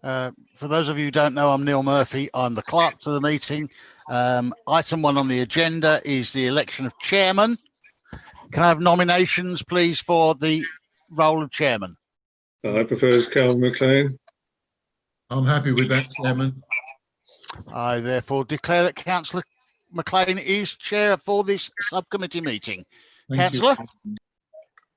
For those of you who don't know, I'm Neil Murphy. I'm the clerk to the meeting. Item 1 on the agenda is the election of chairman. Can I have nominations, please, for the role of chairman? I propose Calvin McLean. I'm happy with that, Chairman. I therefore declare that Councillor McLean is chair for this subcommittee meeting. Councillor?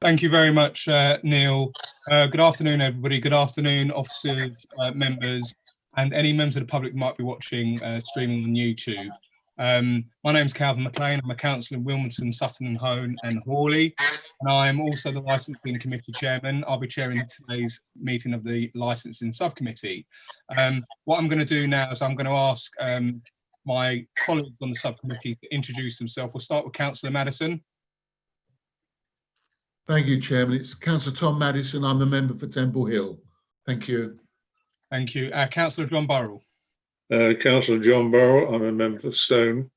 Thank you very much, Neil. Good afternoon, everybody. Good afternoon, officers, members, and any members of the public who might be watching streaming on YouTube. My name is Calvin McLean. I'm a councillor in Wilmington, Sutton and Hone and Hawley, and I'm also the licensing committee chairman. I'll be chairing today's meeting of the licensing subcommittee. What I'm going to do now is I'm going to ask my colleagues on the subcommittee to introduce themselves. We'll start with Councillor Madison. Thank you, Chairman. It's Councillor Tom Madison. I'm the member for Temple Hill. Thank you. Thank you. Councillor John Burrell. Councillor John Burrell. I'm a member for Stone.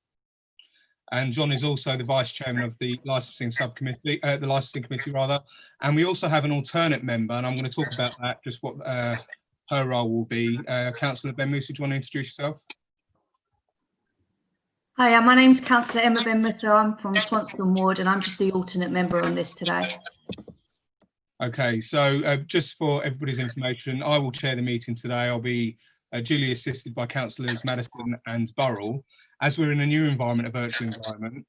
And John is also the vice chairman of the licensing subcommittee, the licensing committee rather. And we also have an alternate member, and I'm going to talk about that, just what her role will be. Councillor Ben Musa, do you want to introduce yourself? Hi, my name's Councillor Emma Ben Musa. I'm from Swanston Ward, and I'm just the alternate member on this today. Okay, so just for everybody's information, I will chair the meeting today. I'll be duly assisted by Councillors Madison and Burrell. As we're in a new environment, a virtual environment,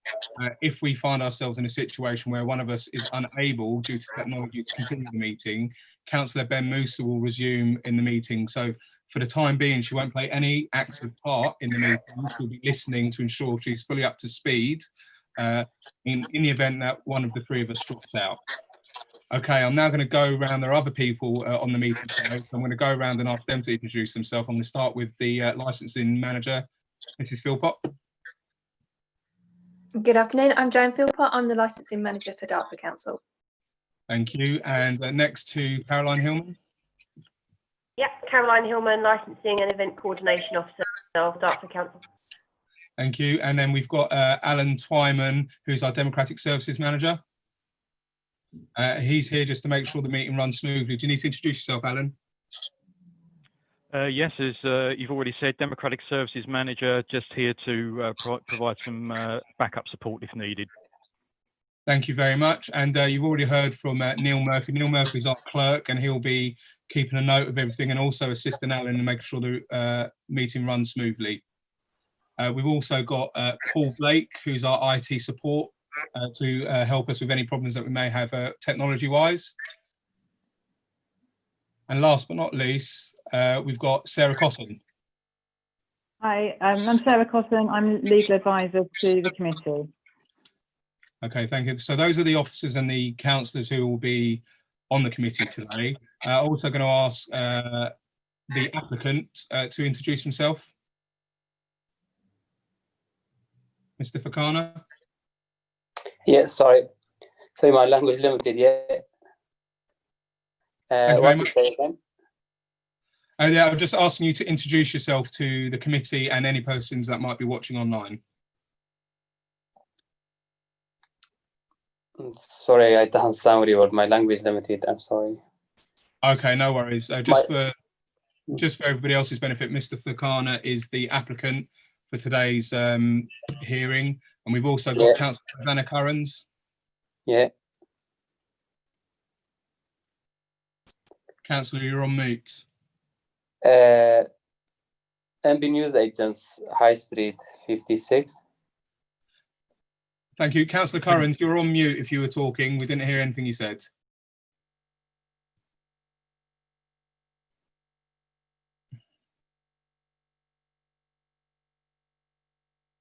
if we find ourselves in a situation where one of us is unable due to technology to continue the meeting, Councillor Ben Musa will resume in the meeting. So for the time being, she won't play any active part in the meeting. She'll be listening to ensure she's fully up to speed in the event that one of the three of us drops out. Okay, I'm now going to go around. There are other people on the meeting today, so I'm going to go around and ask them to introduce themselves. I'm going to start with the licensing manager, Mrs. Philpott. Good afternoon. I'm Joan Philpott. I'm the licensing manager for Dartford Council. Thank you. And next to Caroline Hillman. Yep, Caroline Hillman, licensing and event coordination officer of Dartford Council. Thank you. And then we've got Alan Twyman, who's our democratic services manager. He's here just to make sure the meeting runs smoothly. Do you need to introduce yourself, Alan? Yes, as you've already said, Democratic Services Manager, just here to provide some backup support if needed. Thank you very much. And you've already heard from Neil Murphy. Neil Murphy is our clerk, and he'll be keeping a note of everything and also assisting Alan in making sure the meeting runs smoothly. We've also got Paul Blake, who's our IT support, to help us with any problems that we may have technology-wise. And last but not least, we've got Sarah Cotton. Hi, I'm Sarah Cotton. I'm legal advisor to the committee. Okay, thank you. So those are the officers and the councillors who will be on the committee today. I'm also going to ask the applicant to introduce himself. Mr. Fakana. Yeah, sorry, my language limited. Yeah. What you say again? Yeah, I'm just asking you to introduce yourself to the committee and any persons that might be watching online. Sorry, I don't sound very well. My language limited. I'm sorry. Okay, no worries. Just for everybody else's benefit, Mr. Fakana is the applicant for today's hearing, and we've also got Councillor Vanna Currans. Yeah. Councillor, you're on mute. MB News Agents, High Street, 56. Thank you. Councillor Currans, you're on mute if you were talking. We didn't hear anything you said.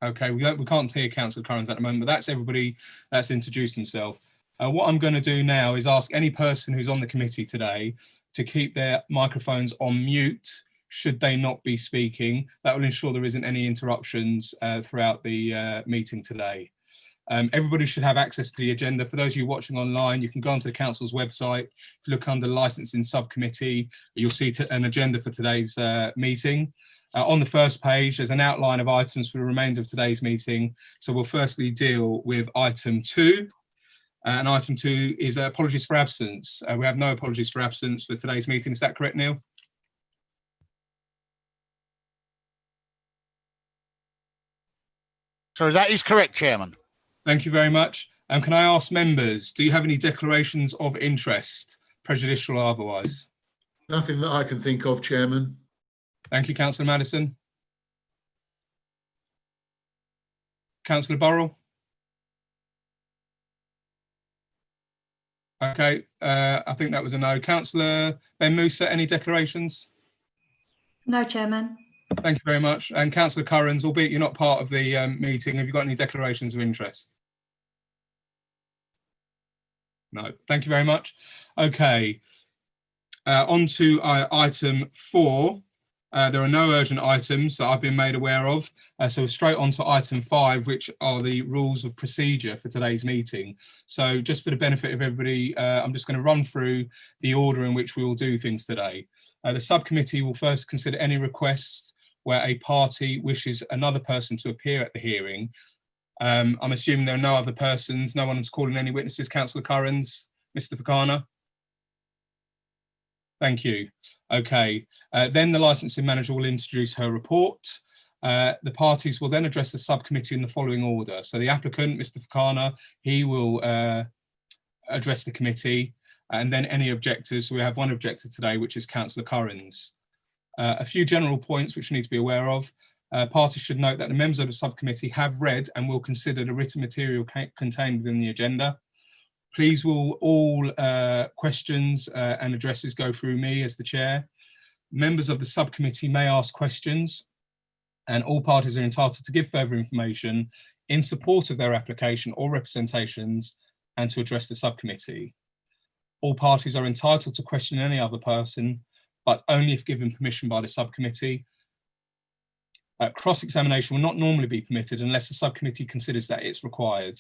Okay, we can't hear Councillor Currans at the moment, but that's everybody that's introduced himself. What I'm going to do now is ask any person who's on the committee today to keep their microphones on mute should they not be speaking. That will ensure there isn't any interruptions throughout the meeting today. Everybody should have access to the agenda. For those of you watching online, you can go onto the council's website. If you look under licensing subcommittee, you'll see an agenda for today's meeting. On the first page, there's an outline of items for the remainder of today's meeting. So we'll firstly deal with item 2. And item 2 is apologies for absence. We have no apologies for absence for today's meeting. Is that correct, Neil? So that is correct, Chairman. Thank you very much. Can I ask members, do you have any declarations of interest, prejudicial or otherwise? Nothing that I can think of, Chairman. Thank you, Councillor Madison. Councillor Burrell? Okay, I think that was a no. Councillor Ben Musa, any declarations? No, Chairman. Thank you very much. And Councillor Currans, albeit you're not part of the meeting, have you got any declarations of interest? No, thank you very much. Okay, on to item 4. There are no urgent items that I've been made aware of. So straight on to item 5, which are the rules of procedure for today's meeting. So just for the benefit of everybody, I'm just going to run through the order in which we will do things today. The subcommittee will first consider any requests where a party wishes another person to appear at the hearing. I'm assuming there are no other persons, no one's calling any witnesses. Councillor Currans, Mr. Fakana? Thank you. Okay, then the licensing manager will introduce her report. The parties will then address the subcommittee in the following order. So the applicant, Mr. Fakana, he will address the committee, and then any objectors. So we have one objector today, which is Councillor Currans. A few general points which you need to be aware of. Parties should note that the members of the subcommittee have read and will consider the written material contained within the agenda. Please will all questions and addresses go through me as the chair. Members of the subcommittee may ask questions, and all parties are entitled to give further information in support of their application or representations and to address the subcommittee. All parties are entitled to question any other person, but only if given permission by the subcommittee. Cross-examination will not normally be permitted unless the subcommittee considers that it's required.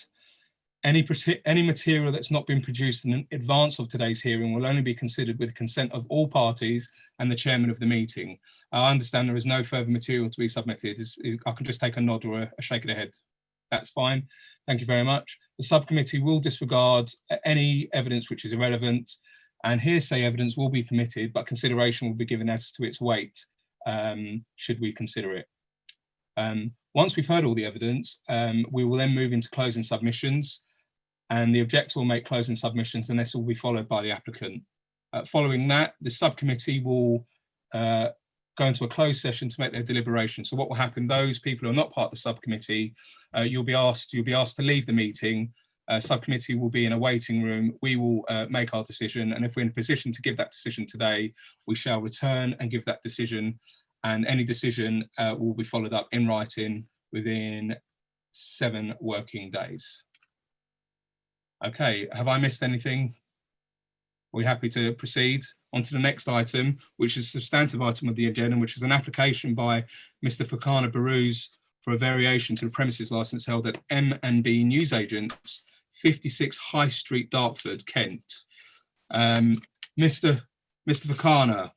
Any material that's not been produced in advance of today's hearing will only be considered with the consent of all parties and the chairman of the meeting. I understand there is no further material to be submitted. I can just take a nod or a shake of the head. That's fine. Thank you very much. The subcommittee will disregard any evidence which is irrelevant, and hearsay evidence will be permitted, but consideration will be given as to its weight, should we consider it. Once we've heard all the evidence, we will then move into closing submissions, and the objector will make closing submissions, and this will be followed by the applicant. Following that, the subcommittee will go into a closed session to make their deliberation. So what will happen, those people who are not part of the subcommittee, you'll be asked to leave the meeting. Subcommittee will be in a waiting room. We will make our decision, and if we're in a position to give that decision today, we shall return and give that decision, and any decision will be followed up in writing within 7 working days. Okay, have I missed anything? Are we happy to proceed on to the next item, which is a substantive item of the agenda, which is an application by Mr. Fakana Baruz for a variation to the premises licence held at M&B Newsagents, 56 High Street, Dartford, Kent. Mr. Fakana,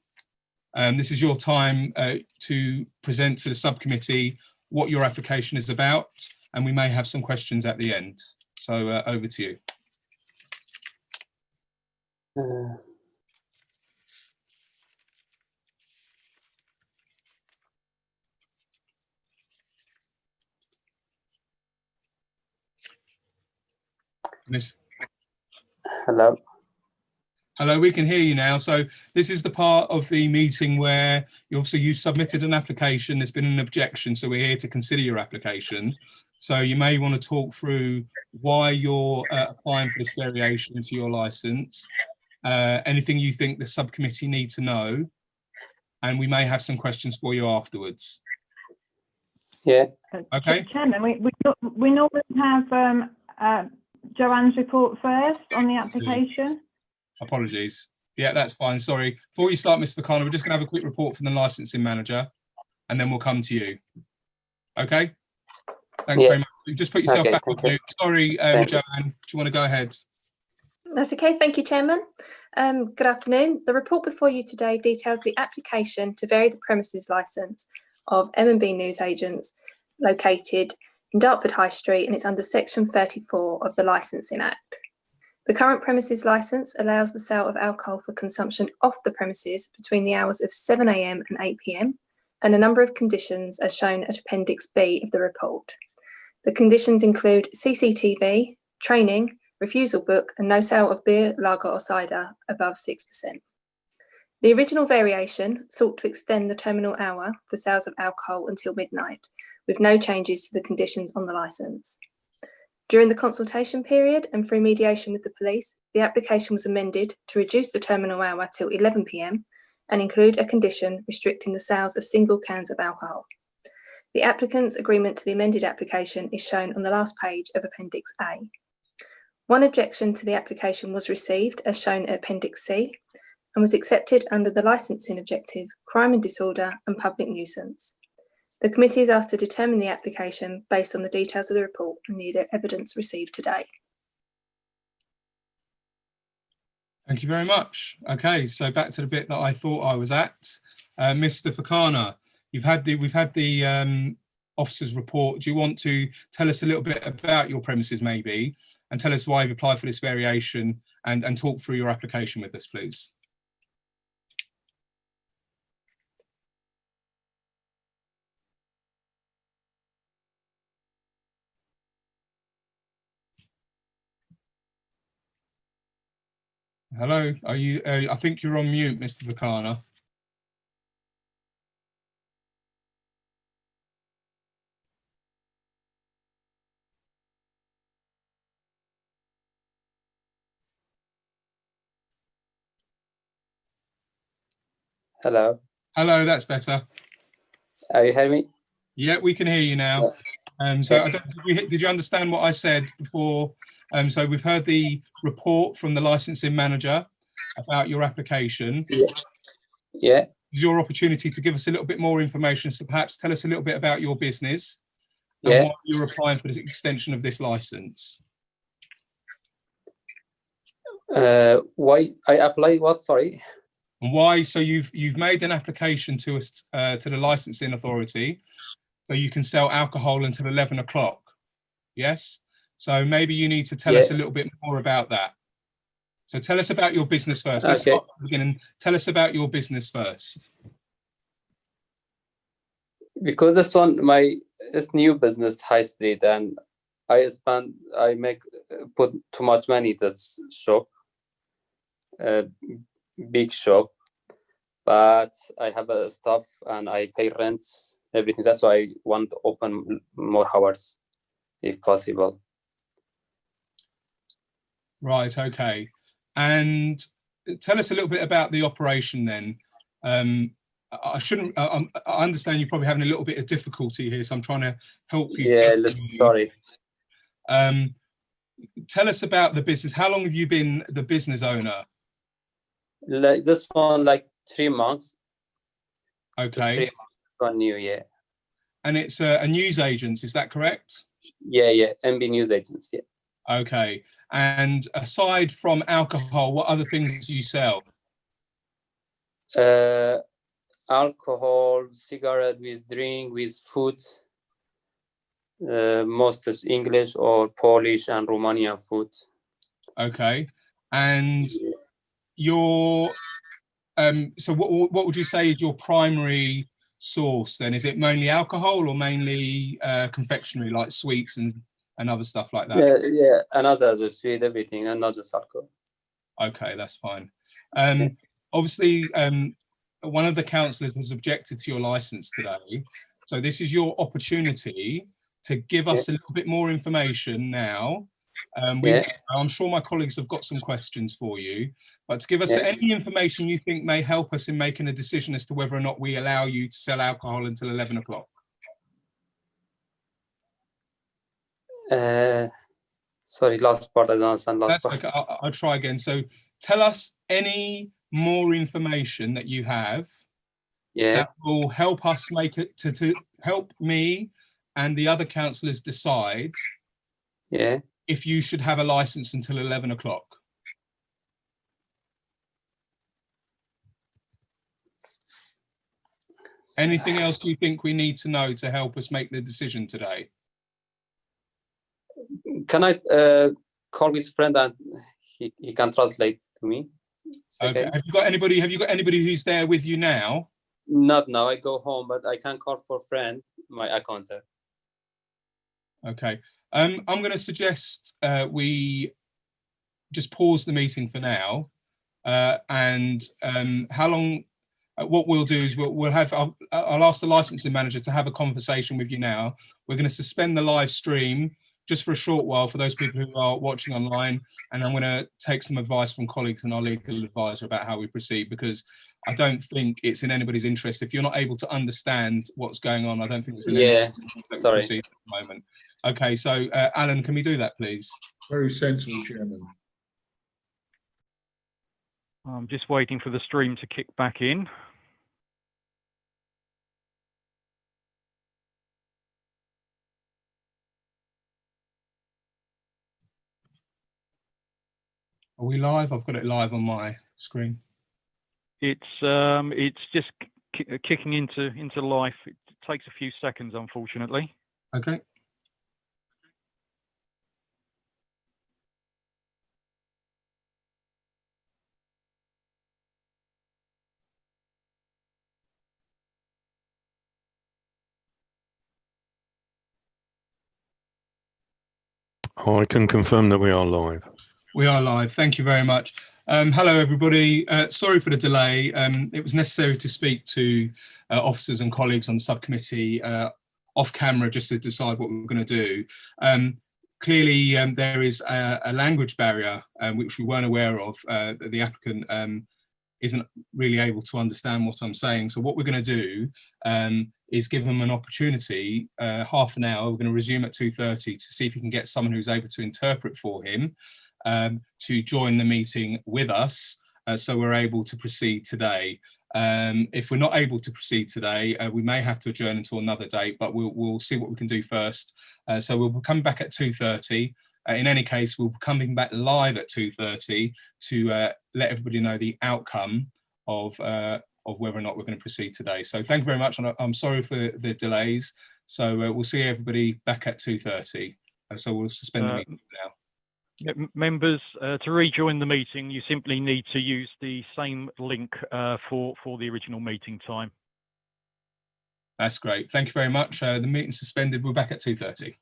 this is your time to present to the subcommittee what your application is about, and we may have some questions at the end. So over to you. Hello. Hello, we can hear you now. So this is the part of the meeting where you submitted an application, there's been an objection, so we're here to consider your application. So you may want to talk through why you're applying for this variation to your licence, anything you think the subcommittee need to know, and we may have some questions for you afterwards. Yeah. Okay. Chairman, we normally have Joanne's report first on the application. Apologies. Yeah, that's fine. Sorry. Before you start, Mr. Fakana, we're just going to have a quick report from the licensing manager, and then we'll come to you. Okay. Thanks very much. Just put yourself back on mute. Sorry, Joanne. Do you want to go ahead? That's okay. Thank you, Chairman. Good afternoon. The report before you today details the application to vary the premises licence of M&B Newsagents located in Dartford High Street, and it's under Section 34 of the Licensing Act. The current premises licence allows the sale of alcohol for consumption off the premises between the hours of 7 AM and 8 PM, and a number of conditions as shown at Appendix B of the report. The conditions include CCTV, training, refusal book, and no sale of beer, lager, or cider above 6%. The original variation sought to extend the terminal hour for sales of alcohol until midnight, with no changes to the conditions on the licence. During the consultation period and through mediation with the police, the application was amended to reduce the terminal hour till 11 p.m. and include a condition restricting the sales of single cans of alcohol. The applicant's agreement to the amended application is shown on the last page of Appendix A. One objection to the application was received, as shown at Appendix C, and was accepted under the licensing objective, crime and disorder, and public nuisance. The committee is asked to determine the application based on the details of the report and the evidence received today. Thank you very much. Okay, so back to the bit that I thought I was at. Mr. Fakana, we've had the officer's report. Do you want to tell us a little bit about your premises, maybe, and tell us why you've applied for this variation, and talk through your application with us, please? Hello, are you? I think you're on mute, Mr. Fakana. Hello. Hello, that's better. Are you hearing me? Yeah, we can hear you now. So I don't, did you understand what I said before? So we've heard the report from the licensing manager about your application. Yeah. This is your opportunity to give us a little bit more information. So perhaps tell us a little bit about your business and why you're applying for the extension of this license. Why I apply what? Sorry. And why? So you've made an application to us to the licensing authority, so you can sell alcohol until 11 o'clock. Yes. So maybe you need to tell us a little bit more about that. So tell us about your business first. Let's start at the beginning. Tell us about your business first. Because this new business, High Street, and I put too much money in this shop, big shop, but I have a staff and I pay rents, everything. That's why I want to open more hours, if possible. Right. Okay. And tell us a little bit about the operation then. I understand you're probably having a little bit of difficulty here, so I'm trying to help you. Yeah, sorry. Tell us about the business. How long have you been the business owner? Like this one, like 3 months. Okay. 3 months, one new year. And it's a news agent, is that correct? Yeah, MB News Agents, yeah. Okay. And aside from alcohol, what other things do you sell? Alcohol, cigarette, with drink, with food. Most is English or Polish and Romanian food. Okay. And your so what would you say is your primary source then? Is it mainly alcohol or mainly confectionery, like sweets and other stuff like that? Yeah, another sweet, everything, and not just alcohol. Okay, that's fine. Obviously, one of the councillors has objected to your licence today, so this is your opportunity to give us a little bit more information now. I'm sure my colleagues have got some questions for you, but to give us any information you think may help us in making a decision as to whether or not we allow you to sell alcohol until 11 o'clock. Sorry, last part, I don't understand last part. Okay. I'll try again. So tell us any more information that you have that will help us make it to help me and the other councillors decide if you should have a license until 11 o'clock. Anything else you think we need to know to help us make the decision today? Can I call his friend and he can translate to me? Okay. Have you got anybody who's there with you now? Not now. I go home, but I can call for friend, my accountant. Okay. I'm going to suggest we just pause the meeting for now. And how long? What we'll do is we'll have. I'll ask the licensing manager to have a conversation with you now. We're going to suspend the live stream just for a short while for those people who are watching online, and I'm going to take some advice from colleagues and our legal advisor about how we proceed, because I don't think it's in anybody's interest. If you're not able to understand what's going on, I don't think it's in anybody's interest that we sorry. proceed at the moment. Okay, so Alan, can we do that, please? Very sensible, Chairman. I'm just waiting for the stream to kick back in. Are we live? I've got it live on my screen. It's just kicking into life. It takes a few seconds, unfortunately. Okay. I can confirm that we are live. We are live. Thank you very much. Hello, everybody. Sorry for the delay. It was necessary to speak to officers and colleagues on the subcommittee off camera just to decide what we were going to do. Clearly, there is a language barrier which we weren't aware of. The applicant isn't really able to understand what I'm saying. So what we're going to do is give them an opportunity, half an hour. We're going to resume at 2:30 to see if we can get someone who's able to interpret for him to join the meeting with us, so we're able to proceed today. If we're not able to proceed today, we may have to adjourn until another date, but we'll see what we can do first. So we'll come back at 2:30. In any case, we'll be coming back live at 2:30 to let everybody know the outcome of whether or not we're going to proceed today. So thank you very much. And I'm sorry for the delays. So we'll see everybody back at 2:30. So we'll suspend the meeting now. Members, to rejoin the meeting, you simply need to use the same link for the original meeting time. That's great. Thank you very much. The meeting's suspended. We're back at 2:30.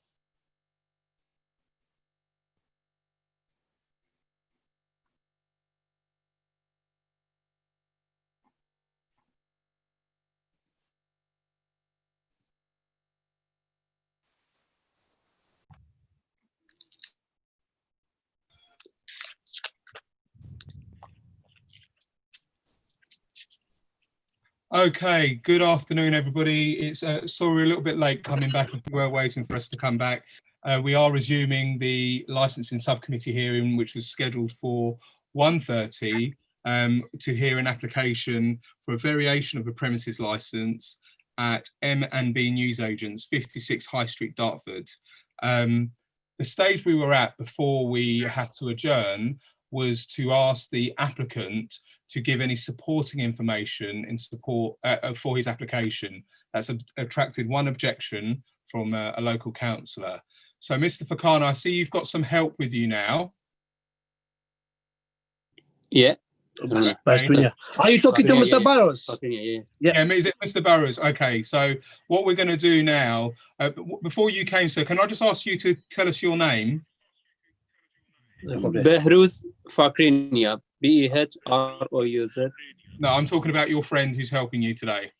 Okay, good afternoon, everybody. It's sorry, we're a little bit late coming back if you were waiting for us to come back. We are resuming the licensing subcommittee hearing, which was scheduled for 1:30 to hear an application for a variation of a premises license at M&B Newsagents, 56 High Street, Dartford. The stage we were at before we had to adjourn was to ask the applicant to give any supporting information in support for his application. That's attracted one objection from a local councillor. So, Mr. Fakana, I see you've got some help with you now. Yeah. Okay. Are you talking to Mr. Barrows? Yeah, is it Mr. Barrows? Okay, so what we're going to do now, before you came, sir, can I just ask you to tell us your name? Behruz Fakrinia, Behrouz. No, I'm talking about your friend who's helping you today.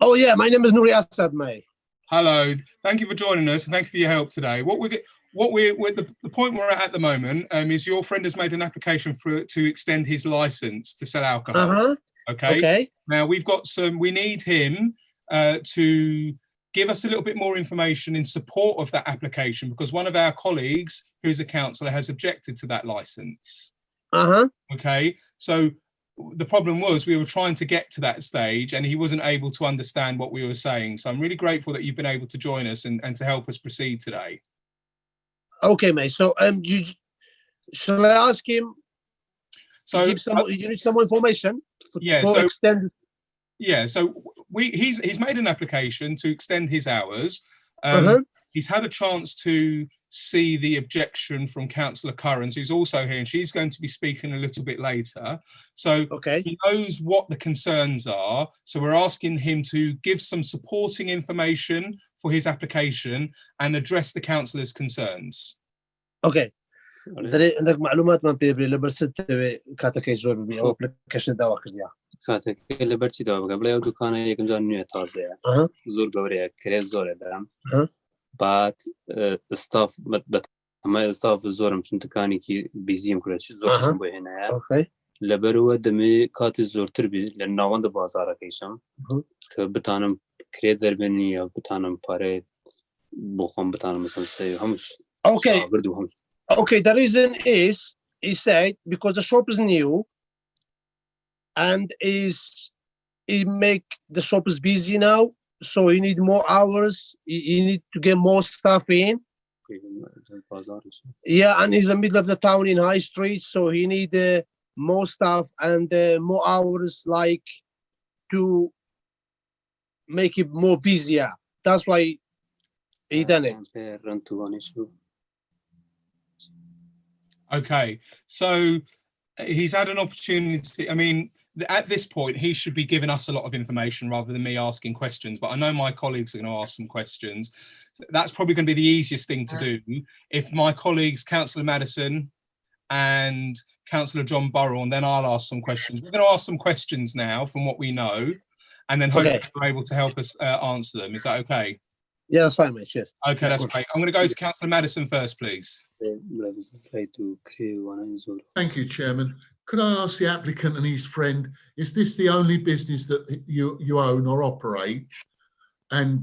Oh yeah, my name is Nuri Assad, mate. Hello, thank you for joining us and thank you for your help today. The point we're at the moment is your friend has made an application to extend his license to sell alcohol. Okay. Now we need him to give us a little bit more information in support of that application, because one of our colleagues, who's a councillor, has objected to that license. Okay, so the problem was we were trying to get to that stage and he wasn't able to understand what we were saying. So I'm really grateful that you've been able to join us and to help us proceed today. Okay, mate. So shall I ask him? So you need some more information. Yeah. To extend. Yeah. So he's made an application to extend his hours. He's had a chance to see the objection from Councillor Currans, who's also here, and she's going to be speaking a little bit later. So he knows what the concerns are. So we're asking him to give some supporting information for his application and address the councillors' concerns. اوكي دري عندك معلومات ما بيبري لبرست كاتكي زور بي او ابلكيشن داوا كرديا کاتێک لە بەرچی داوا بگە بڵێ ئەو دوکانە یەکەم جار نوێ تازەیە اها زۆر گەورەیە کرێ زۆرە دەم أها. بعد ستاف ئەمە ستاف زۆرم چون دکانێکی بیزیم کوێکی زۆر أها. شتم بۆ هێنایە اوكي لەبەرەوە دەمێ کاتی زۆرتر بی لە ناوەندە بازارەکەیشم أها. کە بتانم کرێ دەربێنی یا بتانم پارێ بۆ خۆم بتانم مەسەن سێ هەمووش Okay. شاگرد و هەمووش Okay, the reason is, he said, because the shop is new and he make the shop is busy now, so he need more hours, he need to get more stuff in. بازارش Yeah, and he's in the middle of the town in High Street, so he need more stuff and more hours, like, to make it more busier. That's why he done it. ڕەنتوانیش بوو Okay, so he's had an opportunity. I mean, at this point, he should be giving us a lot of information rather than me asking questions. But I know my colleagues are going to ask some questions. So that's probably going to be the easiest thing to do. If my colleagues, Councillor Madison and Councillor John Burrell, and then I'll ask some questions. We're going to ask some questions now from what we know, and then hopefully Okay. you're able to help us answer them. Is that okay? Yeah, that's fine, mate. Cheers. Okay, that's great. I'm going to go to Councillor Madison first, please. Thank you, Chairman. Could I ask the applicant and his friend, is this the only business that you own or operate? And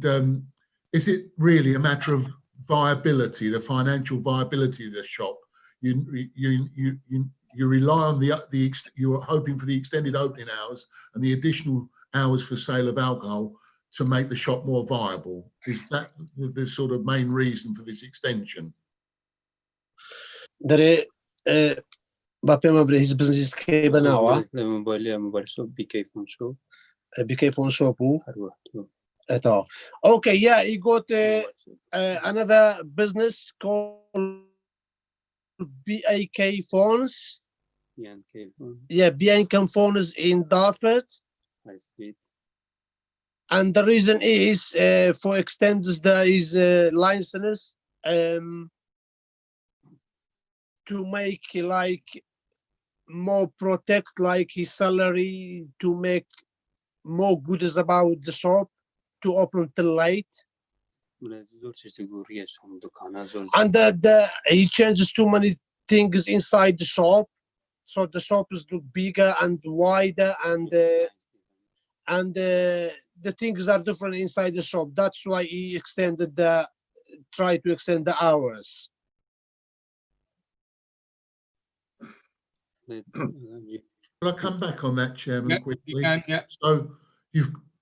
is it really a matter of viability, the financial viability of the shop? You rely on you're hoping for the extended opening hours and the additional hours for sale of alcohol to make the shop more viable. Is that the sort of main reason for this extension? There his business is Kebanawa, BK phone shop. BK phone shop. At all. Okay, yeah, he got another business called BAK Phones. Yeah, BAK Phones in Dartford. High Street. And the reason is for extends his license to make like more protect like his salary, to make more goods about the shop, to open till late. And he changes too many things inside the shop, so the shop is look bigger and wider, and the things are different inside the shop. That's why he tried to extend the hours. Will I come back on that, Chairman, Yeah, quickly? you can, yeah.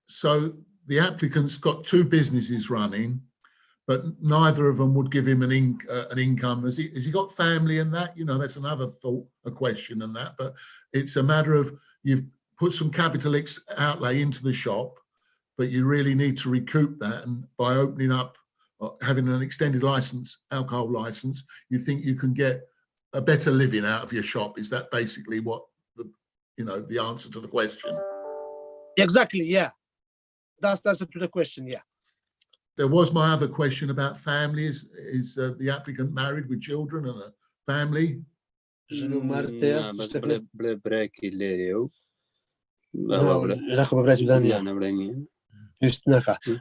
So the applicant's got two businesses running, but neither of them would give him an income. Has he got family and that? You know, that's another a question and that. But it's a matter of you've put some capital outlay into the shop, but you really need to recoup that. And by opening up, having an extended license, alcohol license, you think you can get a better living out of your shop. Is that basically what the answer to the question? Exactly, yeah. That's to the question, yeah. There was my other question about families. Is the applicant married with children and a family?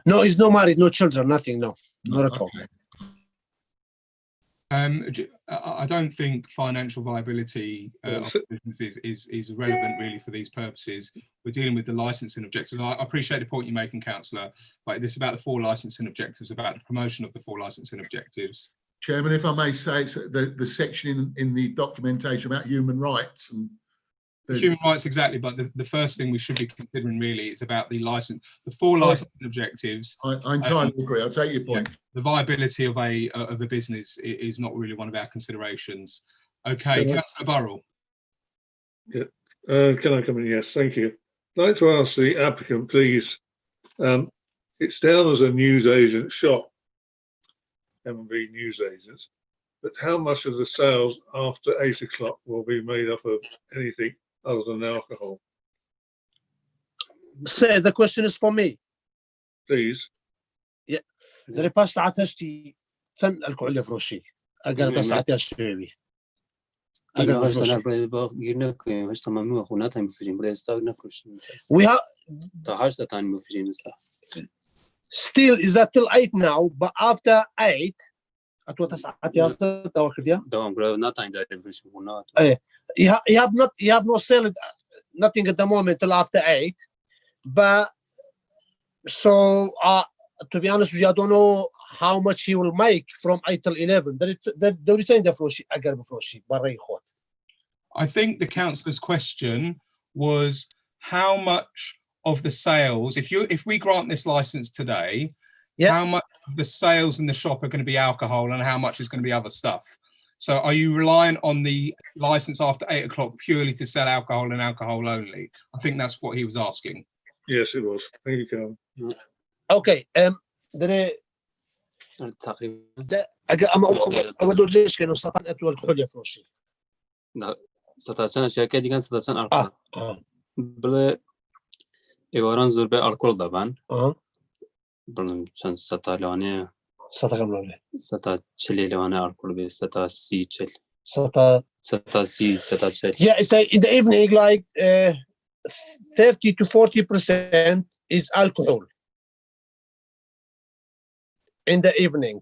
No, he's not married, no children, nothing, no, not at all. I don't think financial viability of businesses is relevant really for these purposes. We're dealing with the licensing objectives. I appreciate the point you're making, Councillor, but this is about the 4 licensing objectives, about the promotion of the 4 licensing objectives. Chairman, if I may say, it's the section in the documentation about human rights and human rights, exactly, but the first thing we should be considering really is about the license, the 4 licensing objectives. I entirely agree. I'll take your point. Yeah, the viability of a business is not really one of our considerations. Okay, Councillor Burrell. Yeah, can I come in? Yes, thank you. I'd like to ask the applicant, please. It's down as a newsagent shop, M&B newsagents, but how much of the sales after 8 o'clock will be made up of anything other than alcohol? Say the question is for me. Please. Yeah. دري باس ساعات هشتي تن الكحول فروشي اگر ساعات هشتي اگر هشتنا با گیرنه که هشتا ممنوع خونه تا میفروشیم برای استاک نفروشیم we have تا 8 تا میفروشیم استاک still is that till 8 now but after 8 اتو ساعات يا توكديا دوام برای نتاین داره میفروشیم خونه you have no sale nothing at the moment till after 8 but so to be honest with you I don't know how much he will make from 8 till 11 ده retain the فروشي اگر بفروشي برا يخوت I think the councillor's question was how much of the sales, if we grant this license today, how much of the sales in the shop are going to be alcohol and how much is going to be other stuff? So are you relying on the license after 8 o'clock purely to sell alcohol and alcohol only? I think that's what he was asking. Yes, it was. Thank you, Carl. Okay, دري تقريبا اول ليش كانوا صفن اتو الكحول يفروشي ستاشن شرکت دیگه ستاشن الکل بله ایواران زور به الکل دبن بله چند ستا لانه ستا كم لونه ستا چلی لانه الکل به ستا سی چل ستا سی ستا چل yeah it's in the evening like 30 to 40% is alcohol in the evening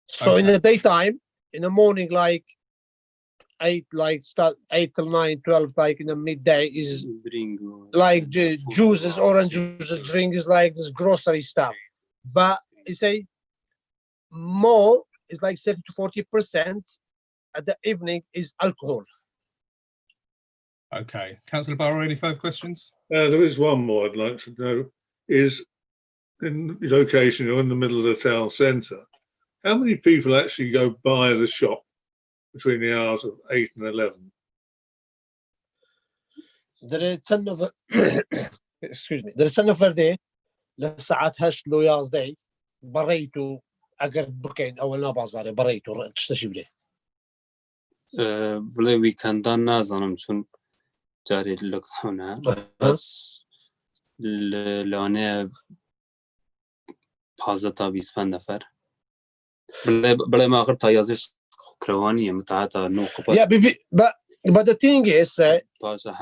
so in the daytime in the morning like 8 like start 8 till 9 12 like in the midday is like juices orange juices drinks like this grocery stuff but you say more is like 30 to 40% at the evening is alcohol. Okay, Councillor Barrow, any further questions? There is one more I'd like to know is in the location, you're in the middle of the town centre, how many people actually go by the shop between the hours of 8 and 11? There is ton of excuse me. There is ton of day. لساعات هشت لو يازدي بريتو أقرب بكين أو نبازاري بريتو تشتشي بلي. بله ویکندان نزانم چون جاری لکدونه بس لانه 15 تا 20 نفر بله ما آخر تا 11 کروانیه متعهد 9 قبل. Yeah, but the thing is باشه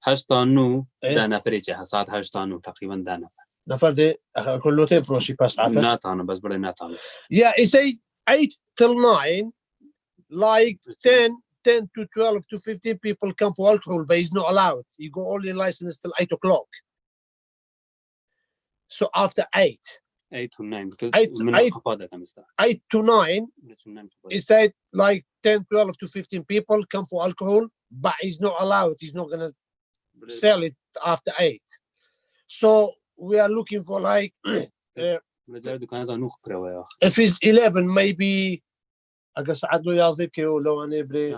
8 تا 9 10 نفری چه ساعت 8 تا 9 تقریبا 10 نفر. نفر دي كله تفروشي بس عارف. ناتانو بس بله ناتانو. Yeah, it's 8 till 9 like 10 to 12 to 15 people come for alcohol but it's not allowed. You go only licensed till 8 o'clock. So after 8 to 9 because 8 to 9 it said like 10 12 to 15 people come for alcohol but it's not allowed. He's not gonna sell it after 8. So we are looking for like if it's 11 maybe اقص عدلو يازيب كيو لو أنا بري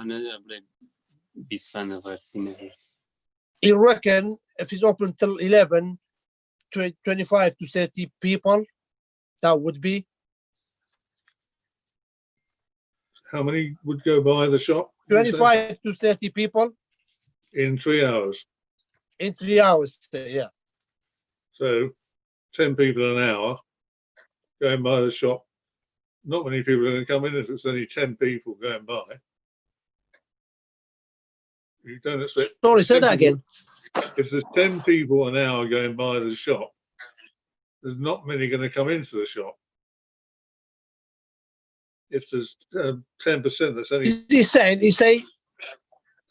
بيسفنا فارسينه. You reckon if it's open till 11 25 to 30 people that would be how many would go by the shop? 25 to 30 people in 3 hours. In 3 hours, yeah. So 10 people an hour going by the shop. Not many people are going to come in if it's only 10 people going by. You don't expect. Sorry, say that again. If there's 10 people an hour going by the shop, there's not many going to come into the shop. If there's 10%, that's only. He's saying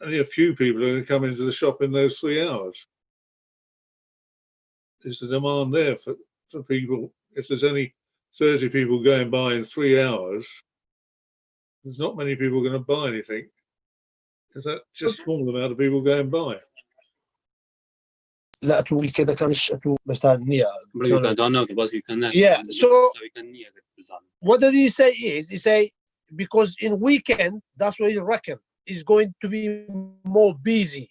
only a few people are going to come into the shop in those 3 hours. Is the demand there for people? If there's only 30 people going by in 3 hours, there's not many people going to buy anything. Is that just small amount of people going by? لا تقول كذا كانش بس نية. Yeah. So what did he say is he say because in weekend that's what he reckon is going to be more busy,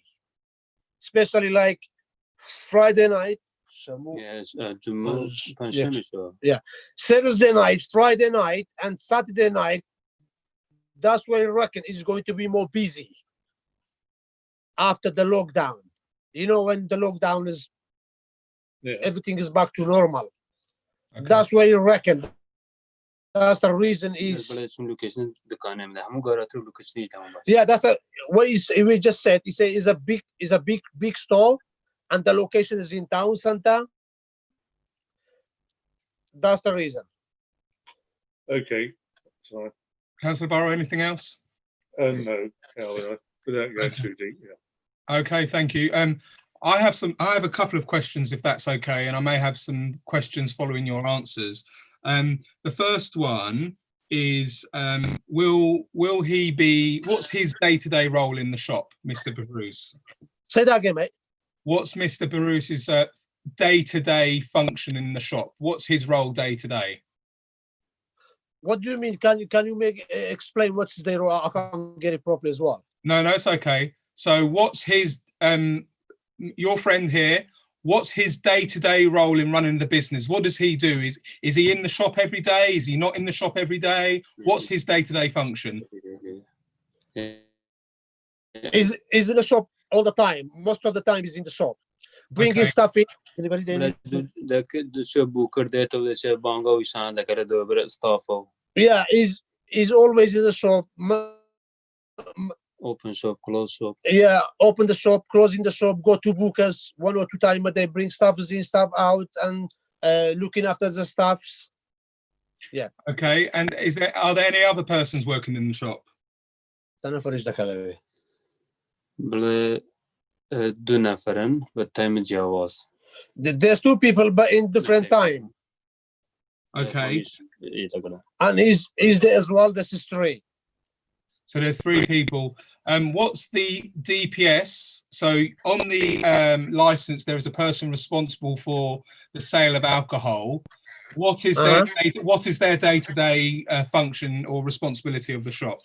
especially like Friday night. Yes, yeah. Thursday night, Friday night, and Saturday night. That's what I reckon is going to be more busy after the lockdown. You know, when the lockdown is, everything is back to normal. Okay. That's why you reckon. That's the reason is. Yeah, that's a what we just said. He said is a big store, and the location is in town center. That's the reason. Okay, fine. Councillor Burrow, anything else? No, Carly, without going too deep, yeah. Okay, thank you. I have a couple of questions, if that's okay, and I may have some questions following your answers. The first one is, will he be? What's his day-to-day role in the shop, Mr. Barous? Say that again, mate. What's Mr. Barous's day-to-day function in the shop? What's his role day-to-day? What do you mean? Can you explain what's their role? I can't get it properly as well. No, it's okay. So what's his, your friend here, what's his day-to-day role in running the business? What does he do? Is he in the shop every day? Is he not in the shop every day? What's his day-to-day function? Is in the shop all the time. Most of the time he's in the shop. Bringing stuff in. Yeah, he's always in the shop. Open shop, close shop. Yeah, open the shop, closing the shop, go to bookers 1 or 2 times a day, bring stuff in, stuff out, and looking after the staffs. Yeah. Okay, and are there any other persons working in the shop? There's 2 people, but in different time. Okay. And he's there as well. This is 3. So there's 3 people. What's the DPS? So on the license, there is a person responsible for the sale of alcohol. What is their day-to-day function or responsibility of the shop?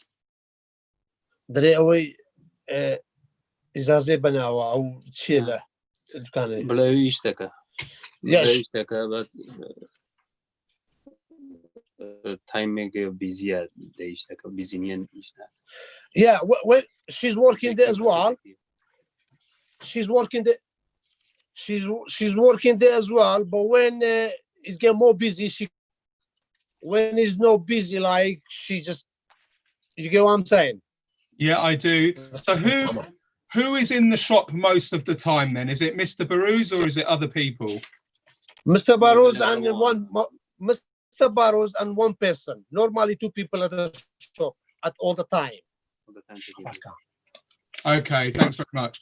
Yes. Timing busy. Yeah, when she's working there as well. She's working there. She's working there as well. But when it's get more busy, when it's not busy, like she just, you get what I'm saying? Yeah, I do. So who is in the shop most of the time then? Is it Mr. Barous or is it other people? Mr. Barous and Mr. Barous and 1 person. Normally 2 people at the shop at all the time. Okay, thanks very much.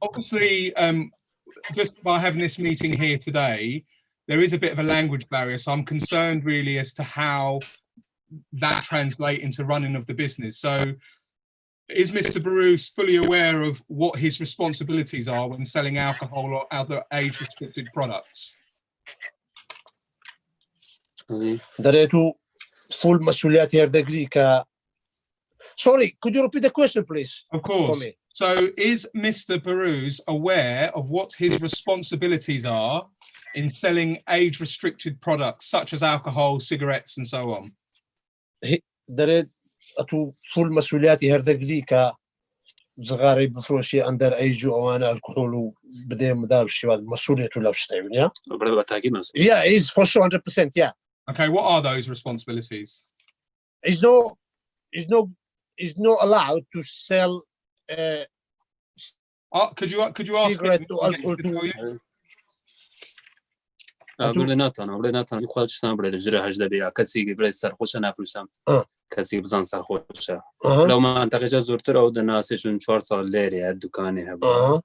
Obviously, just by having this meeting here today, there is a bit of a language barrier. So I'm concerned really as to how that translates into running of the business. So is Mr. Barous fully aware of what his responsibilities are when selling alcohol or other age-restricted products? Full مسؤوليات هير. Sorry, could you repeat the question, please? Of course. So is Mr. Barous aware of what his responsibilities are in selling age-restricted products such as alcohol, cigarettes, and so on? full مسؤوليات هير دقيقة صغاري بفروشي under age وانا الكحول بدي مدار الشباب مسؤوليته لو اشتغل يا. Yeah, he's for sure 100%. Yeah. Okay, what are those responsibilities? He's not allowed to sell. Could you ask cigarette to alcohol to you? بلدناتنا يقال شنا بلد جرى هجدا بيا كسي بلد سرخوش نافلسام كسي بزان سرخوشة لو ما أنت كجا زورتر أو الناس يشون 4 صار ليري الدكاني هبا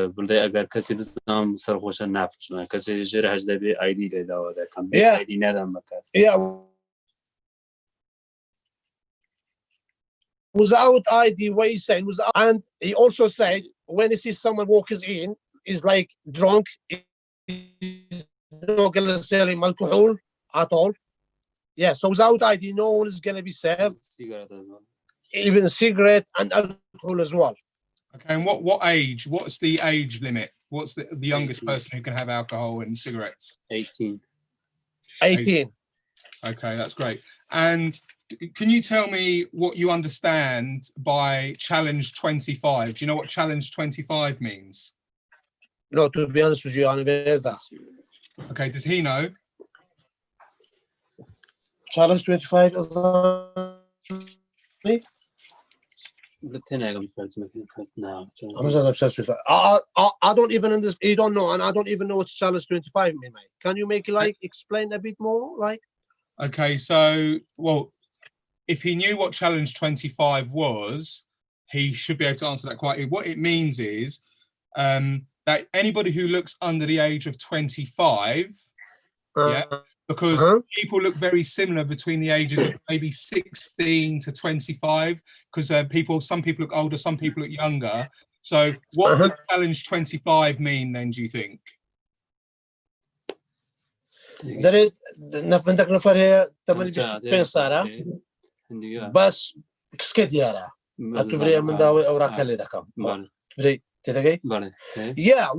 بلدي أجر كسي بزان سرخوش نافلسام كسي جرى هجدا بي ID لدا وده كان بي ID ندم مكاس. Without ID, what he's saying was, and he also said when he sees someone walks in, is like drunk. He's not gonna sell him alcohol at all. Yeah, so without ID, no one is gonna be served. Cigarette as well. Even cigarette and alcohol as well. Okay, and what age? What's the age limit? What's the youngest 18. Person who can have alcohol and cigarettes? 18. 18. Okay, that's great. And can you tell me what you understand by Challenge 25? Do you know what Challenge 25 means? No, to be honest with you, I'm aware that. Okay, does he know? Challenge 25 is me. I don't even understand. You don't know, and I don't even know what's challenge 25 mean, mate. Can you make like explain a bit more, like? Okay, so well, if he knew what challenge 25 was, he should be able to answer that quite. What it means is that anybody who looks under the age of 25, because people look very similar between the ages of maybe 16 to 25, because some people look older, some people look younger. So what does challenge 25 mean then, do you think? عندك نفر هي تملي بينصارا بس كسكت يارا أتبري من داوي أوراق اللي دكام تبري تدقي يا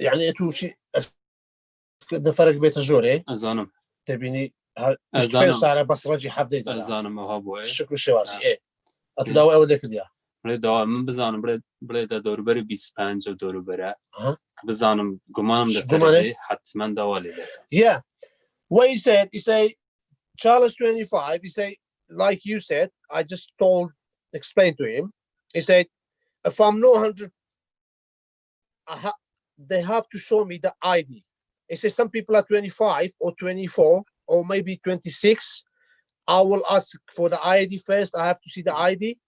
يعني تو شيء نفرق بيت الجوري أزانم تبيني بينصارا بس رجي حبدي أزانم وهابوي شكل شواسي إيه أتداوي أول ذيك ديا بريدا من بزانم بريدا دور بري 25 و دور برا بزانم قمانم دستري حتما دوالي yeah what he said challenge 25 he say like you said I just explained to him he said if I'm not 100 they have to show me the ID. He says some people are 25 or 24 or maybe 26. I will ask for the ID first. I have to see the ID.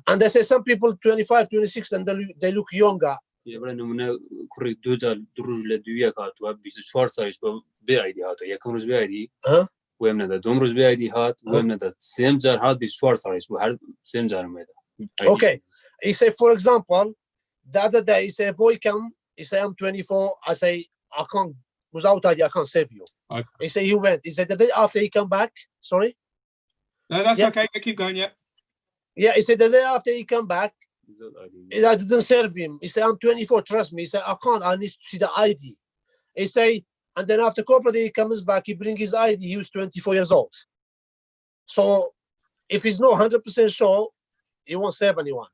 And they say some people 25, 26 and they look younger. يبرا نمونه كوري دوجا دروج لدوية كاتوا 24 سايش بي اي دي هاتو يكم روز بي اي دي ويمنا دا دوم روز بي اي دي هات ويمنا دا سيم جار هات 24 سايش وهر سيم جار ميدا. Okay, he say for example the other day he say boy come he say I'm 24 I say I can't without ID I can't save you. Okay. He say he went he said the day after he come back sorry. No, that's okay. Keep going. Yeah, he said the day after he come back. I didn't serve him. He said, I'm 24, trust me. He said, I can't, I need to see the ID. He say, and then after a couple of days he comes back, he brings his ID, he was 24 years old. So if he's not 100% sure, he won't serve anyone.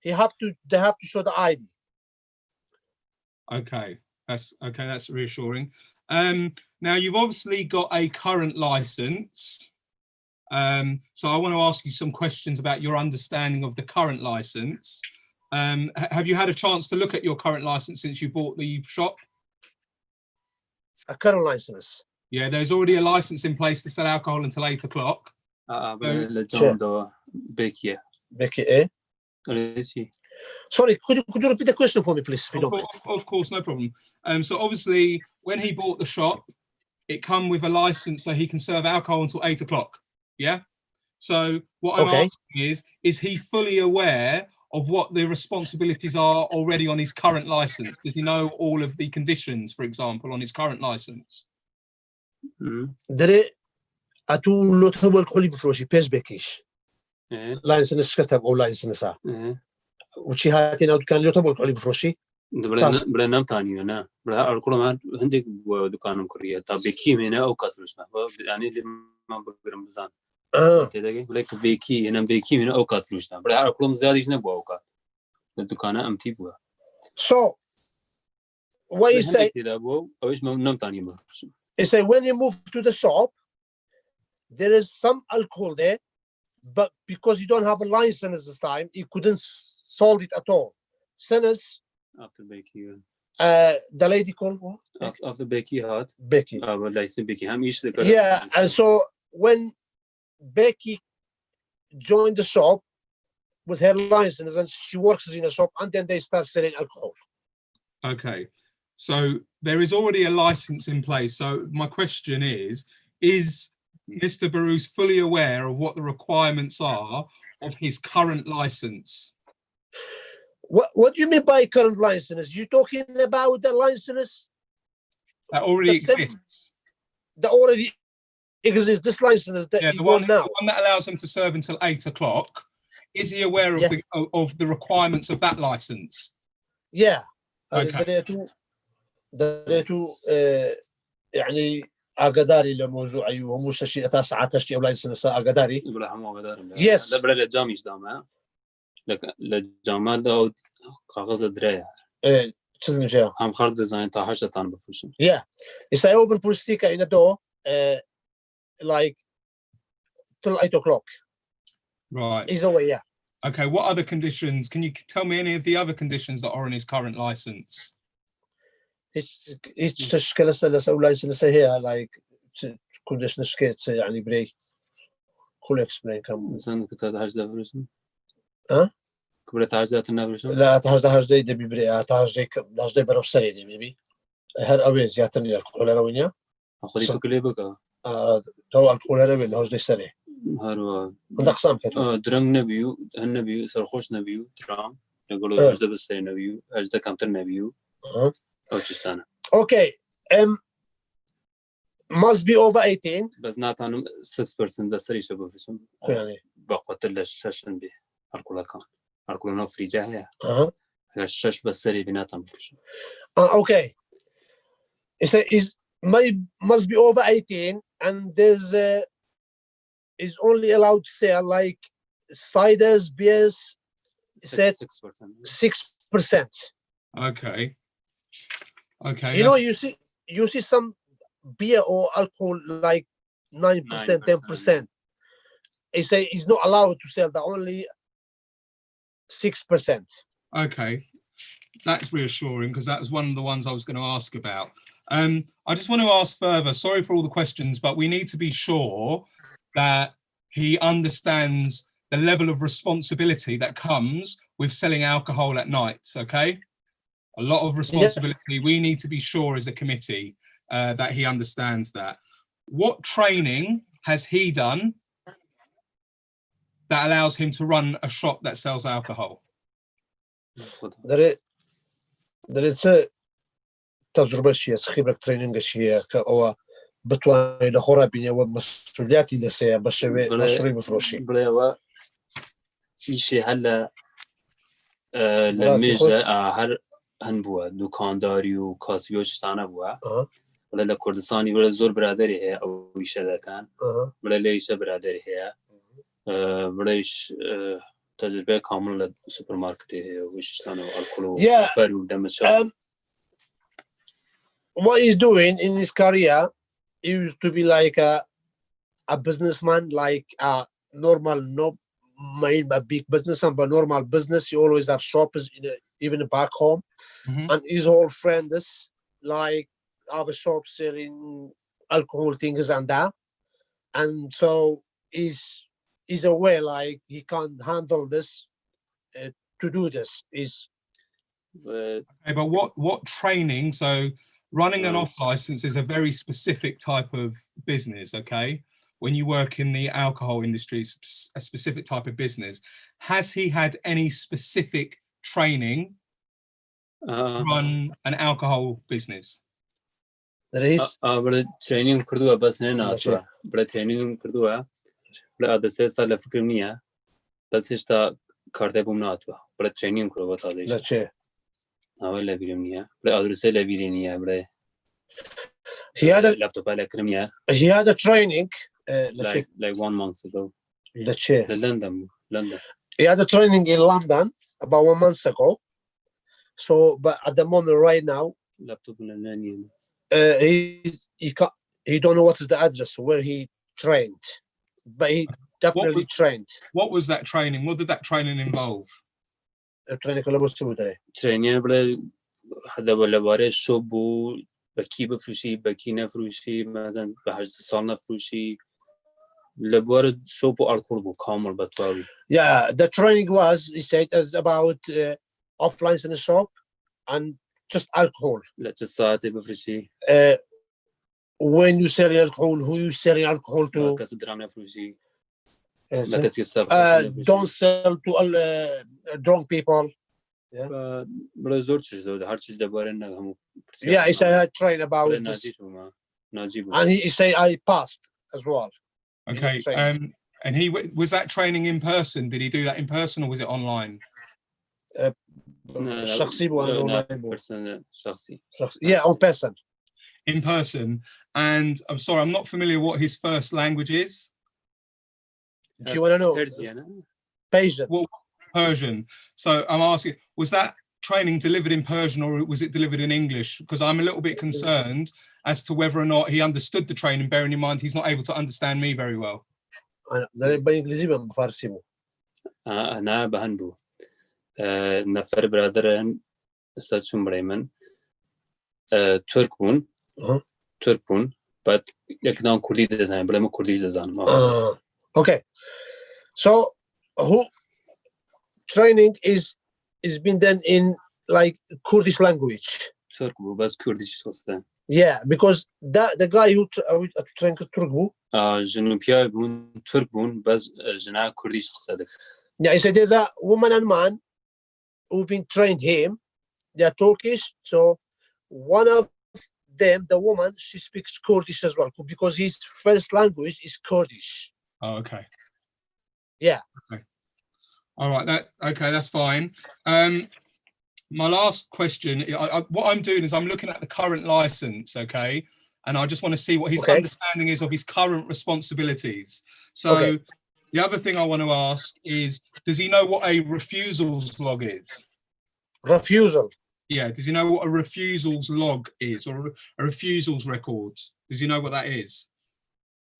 They have to show the ID. Okay, that's reassuring. Now you've obviously got a current license. So I want to ask you some questions about your understanding of the current license. Have you had a chance to look at your current license since you bought the shop? A current license? Yeah, there's already a license in place to sell alcohol until 8 o'clock. Becky, eh? Sorry, could you repeat the question for me, please? Of course, no problem. So obviously, when he bought the shop, it come with a license so he can serve alcohol until 8 o'clock. Yeah. So what I'm asking is he fully aware of what the responsibilities are already on his current license? Does he know all of the conditions, for example, on his current license? دري أتو لطول كولي بفروشي بيش بكيش لايسنس كتب أو لايسنس وشي هاتين أو كان لطول كولي بفروشي بلا نام تاني أنا بلا أقول ما عندك دكانم كوريا تابيكي هنا أو كاتلوش ما يعني اللي ما بقدرم بزان تدقي لك بيكي أنا بيكي هنا أو كاتلوش ما بلا أقول مزاديش نبغى أو كات الدكان أم تيبوا so what you say أوش ما نام تاني ما he say when you move to the shop there is some alcohol there but because you don't have a license this time you couldn't sold it at all since after Becky the lady called what? After Becky had Becky license Becky yeah and so when Becky joined the shop with her license and she works in a shop and then they start selling alcohol. Okay, so there is already a license in place. So my question is Mr. Barouz fully aware of what the requirements are of his current license? What do you mean by current license? You talking about the license that already exists? That already exists. This license that the one that allows him to serve until 8 o'clock. Is he aware of the requirements of that license? Yeah. Okay. دريتو يعني أقداري لموضوع أيوه مش شيء تسعة تشتي أو لايسنس أقداري. ولا هم أقداري. Yes. ده بلا الجاميش دامه. لك الجامعة ده كاغذ دريا. children's jail. هم خرد design تا 8 تان بفروشن. Yeah. It's I open pull sticker in the door, like till 8 o'clock. Right. Is away, yeah. Okay, what other conditions? Can you tell me any of the other conditions that are on his current license? It's just license here, like condition skates يعني بري كل explain كم مثلا كنت 8 بفروشن. ها؟ كبرت 8 تنا بفروشن. لا 8 دبي بري 8 برو سري دي بيبي هر أويز يا تني الكل روينيا. أخذي سكلي بقى. تو الكل روين 8 سري. هروا. نقسم كده. درنگ نبیو، هن نبیو، سرخوش نبیو، درام. نقوله هجده بسته نبیو، هجده کمتر نبیو. أو چیستانه. Okay. Must be over 18. بس ناتانم 6% بسری شبه فیسم. يعني. بقوت لش ششن به. الكل كان. الكل نفري جاهية. لش شش بسری بیناتم فیسم. Okay. Is must be over 18 and there's is only allowed to sell like ciders, beers, 6%. Okay. Okay. You know, you see some beer or alcohol like 9%, 10%. It's not allowed to sell. The only 6%. Okay, that's reassuring because that was one of the ones I was going to ask about. I just want to ask further. Sorry for all the questions, but we need to be sure that he understands the level of responsibility that comes with selling alcohol at night. Okay, a lot of responsibility. Yeah. We need to be sure as a committee that he understands that. What training has he done that allows him to run a shop that sells alcohol? There is a تجربة شيء خبرة تريننج شيء كأو بتواني لخورا بيني ومسؤولياتي لسه بشوي مشروع بفروشي. بلا إشي هلا لميجا هر هنبوا دكانداري وكاسبي وشتانا بوا. ولا لكردستاني ولا زور برادري هي أو إيش هذا كان. ولا ليش برادري هي. ولا إيش تجربة كاملة للسوبر ماركت هي وشتانا والكلو. فرو دم الشام. What he's doing in his career, he used to be like a businessman, like a normal, not a big businessman, but normal business. He always have shops, even back home. And his whole friends, like, have a shop selling alcohol things and that. And so he's aware, like, he can't handle this, to do this. Okay, but what training, so running an off license is a very specific type of business, okay? When you work in the alcohol industry, it's a specific type of business. Has he had any specific training to run an alcohol business? There is. But training كردوها بس هنا أصلا. but training كردوها. لا هذا سيستم لفكر منيا. بس إشتا كارده بمناتوا. but training كردوها تازه. لا شيء. ولا بيرميها لا أدرس لا بيرميها ولا he had a laptop على كرميها he had a training like 1 month ago London he had a training in London about 1 month ago, so but at the moment right now laptop he don't know what is the address where he trained, but he definitely trained. What was that training? What did that training involve? ترينير بلا هذا ولا باره شوبو بكي بفروشي بكي نفروشي مثلا بحاجة صار نفروشي لباره شوبو الكوربو كامل بتواوي. Yeah, the training was, he said, is about offlines in the shop and just alcohol. لا تساعد بفروشي. When you sell alcohol, who you selling alcohol to? كاس درام نفروشي. Don't sell to all drunk people. Yeah. Yeah, he said I trained about this. And he said I passed as well. Okay. And he was that training in person? Did he do that in person or was it online? Yeah, on person. In person. And I'm sorry, I'm not familiar what his first language is. Do you want to know? Persian. Well, Persian. So I'm asking, was that training delivered in Persian or was it delivered in English? Because I'm a little bit concerned as to whether or not he understood the training, bearing in mind he's not able to understand me very well. أنا بالإنجليزي بفارسي مو. أنا بهنبو نفر برادران استاد شون بريمن تركون تركون but يكدان كردي دزان بلا ما كردي دزان. Okay, so who training is been done in like Kurdish language. تركبو بس كرديش خصنا. Yeah, because the guy who trained Turkbu. جنوبيا بون تركبون بس جنا كرديش خصنا. Yeah, he said there's a woman and man who've been trained him. They are Turkish, so one of them, the woman, she speaks Kurdish as well because his first language is Kurdish. Oh, okay. Yeah. Okay. All right. That's fine. My last question, what I'm doing is I'm looking at the current license, okay? And I just want to see what his understanding is of his current responsibilities. So the other thing I want to ask is, does he know what a refusals log is? Refusal? Yeah, does he know what a refusals log is or a refusals record? Does he know what that is?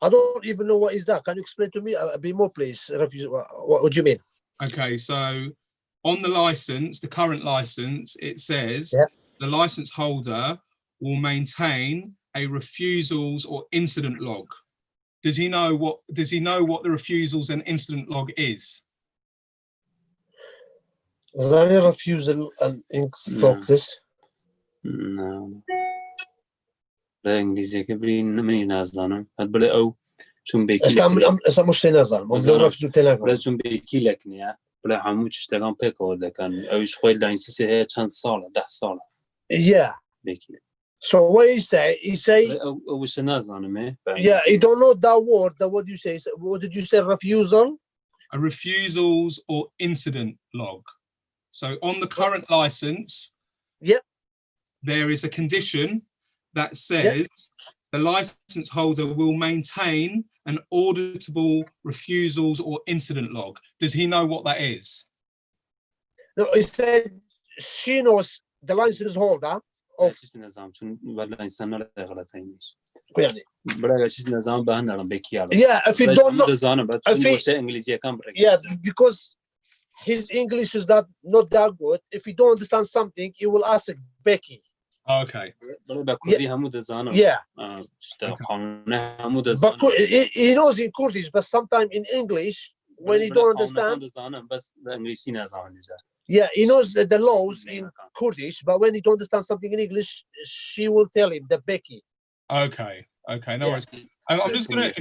I don't even know what is that. Can you explain to me a bit more, please? What do you mean? Okay, so on the license, the current license, it says the license holder will maintain a refusals or incident log. Does he know what the refusals and incident log is? The refusal and incident log this? No. لا إنجليزي كبرين مني نازانا هتبلي أو شون بيكي أنا مش نازان بلا شون بيكي لك نيا بلا حموش اشتغل بيكو ده كان أو يشوي لاين سيسي هي كان صالة 10 صالة. Yeah. بيكي. So what he say? He say. أو وش نازانا مه. Yeah, you don't know that word. What do you say? What did you say? Refusal? A refusals or incident log. So on the current license, there is a condition that says the license holder will maintain an auditable refusals or incident log. Does he know what that is? No, he said she knows the license holder of. Yeah, if you don't know, yeah, because his English is not that good. If you don't understand something, you will ask Becky. Okay. Yeah. But he knows in Kurdish, but sometimes in English, when he don't understand. Yeah, he knows the laws in Kurdish, but when he don't understand something in English, she will tell him, the Becky. Okay, no worries. I'm just gonna,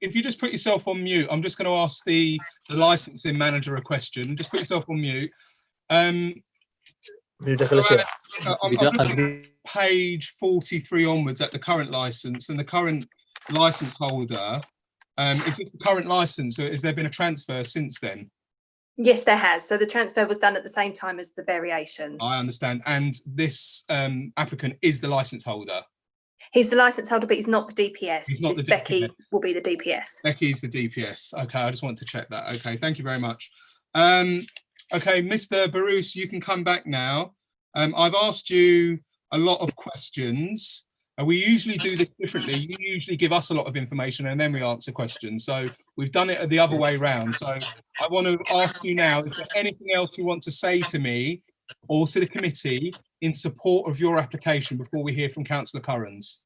if you just put yourself on mute, I'm just gonna ask the licensing manager a question. Just put yourself on mute. I'm looking at page 43 onwards at the current license, and the current license holder, is this the current license, or has there been a transfer since then? Yes, there has. So the transfer was done at the same time as the variation. I understand. And this applicant is the license holder? He's the license holder, but he's not the DPS. He's not the DPS. Becky will be the DPS. Becky's the DPS. Okay, I just want to check that. Okay, thank you very much. Okay, Mr. Barus, you can come back now. I've asked you a lot of questions. We usually do this differently. You usually give us a lot of information and then we answer questions. So we've done it the other way round. So I want to ask you now, is there anything else you want to say to me or to the committee in support of your application before we hear from Councillor Currans?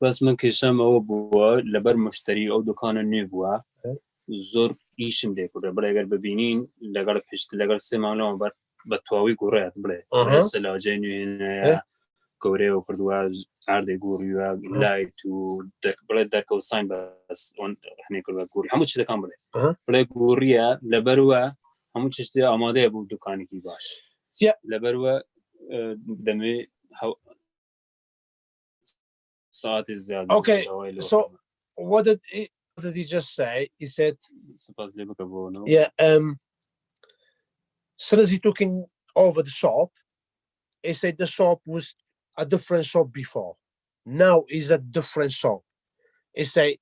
بس من كشام أو بوا لبر مشتري أو دكان النيفوا زور يشم ليك ولا بلا أجر ببينين لقر فيشت لقر سمعنا بر بتواوي قرية بلا السلا جيني هنا كوريا وكردواز عرض يقولوا لايت ودك بلا دك وساين بس on إحنا كلنا قوري همو شيء كام بلا قورية لبروا همو شيء أماده أبو دكاني كي باش لبروا دمي Okay, so what did he just say? He said, yeah, soon as he took over the shop, he said the shop was a different shop before. Now is a different shop. He say,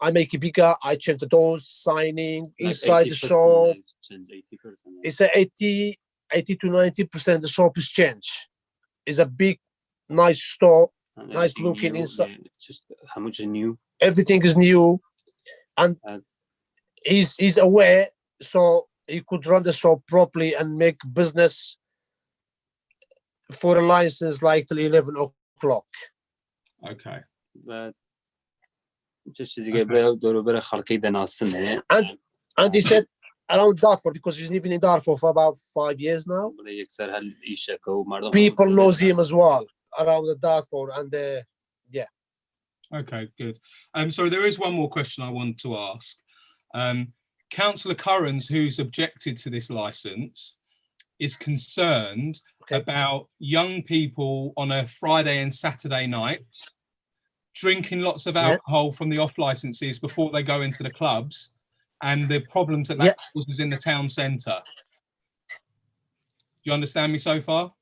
I make it bigger, I change the doors, signing, Like inside the 80%, shop. I change 80%. It's a 80 to 90% the shop is changed. It's a big, nice store, And nice everything looking new, inside. just how much is new? Everything is new, and he's aware, so he could run the shop properly and make business for a license like till 11 o'clock. Okay. But just to get better خلقي دناسنه. And he said around Dartford, because he's living in Dartford for about 5 years now. يكسر هالإشاكة ومردم. People knows him as well around the Dartford, and yeah. Okay, good. So there is one more question I want to ask. Councillor Currans, who's objected to this licence, is concerned about young people on a Friday and Saturday night drinking lots of alcohol from the off licenses before they go into the clubs, and the problems that causes in the town centre. Do you understand me so far?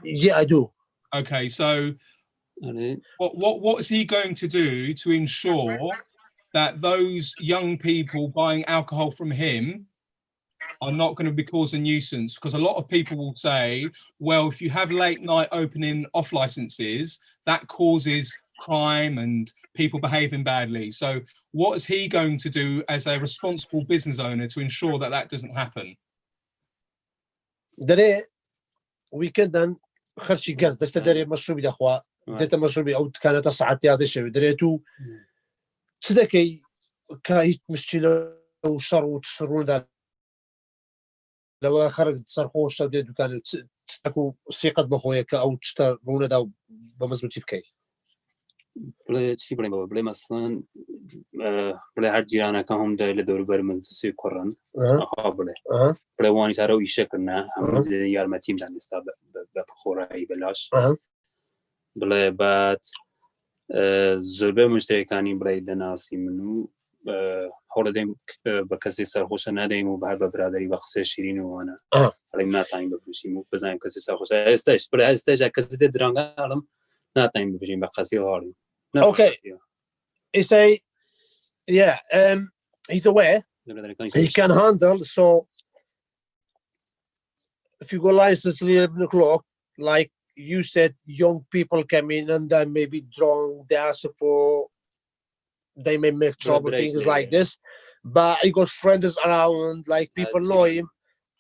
Yeah, I do. Okay, so what is he going to do to ensure that those young people buying alcohol from him are not going to be causing nuisance? Because a lot of people will say, well, if you have late night opening off licenses, that causes crime and people behaving badly. So what is he going to do as a responsible business owner to ensure that that doesn't happen? دري ويكندن خرشي جاز دستدري مشروبي دخوا ديتا مشروبي أو كانت ساعات يازي شوي دريتو صدقي كاي مشكلة وشر وتشرون ذا لو خرج تصرخوا الشديد وكانوا تستكوا سيقد بخويك أو تشترون ذا بمزبوط بكي. بله چی بله بابا بله مثلا بله هر جیرانه که هم دایل دور بر من تسی کرن آها بله وانی سر روی شکر نه هم دیگه یارمتیم دانسته به بخورایی بلاش بله بعد زربه مشترکانی بله دناسی منو حالا دیم با کسی سرخوش ندیم و به برادری و خصوص شیرین و آنها بله ما تایم بفروشیم و بزنیم کسی سرخوش استش بله استش کسی ده درنگا علم نه تایم بفروشیم به خسی هاری. Okay, he say, yeah, he's aware, he can handle, so if you go license 11 o'clock, like you said, young people come in and then maybe drunk, they ask for, they may make trouble, things like this, but he got friends around, like people know him,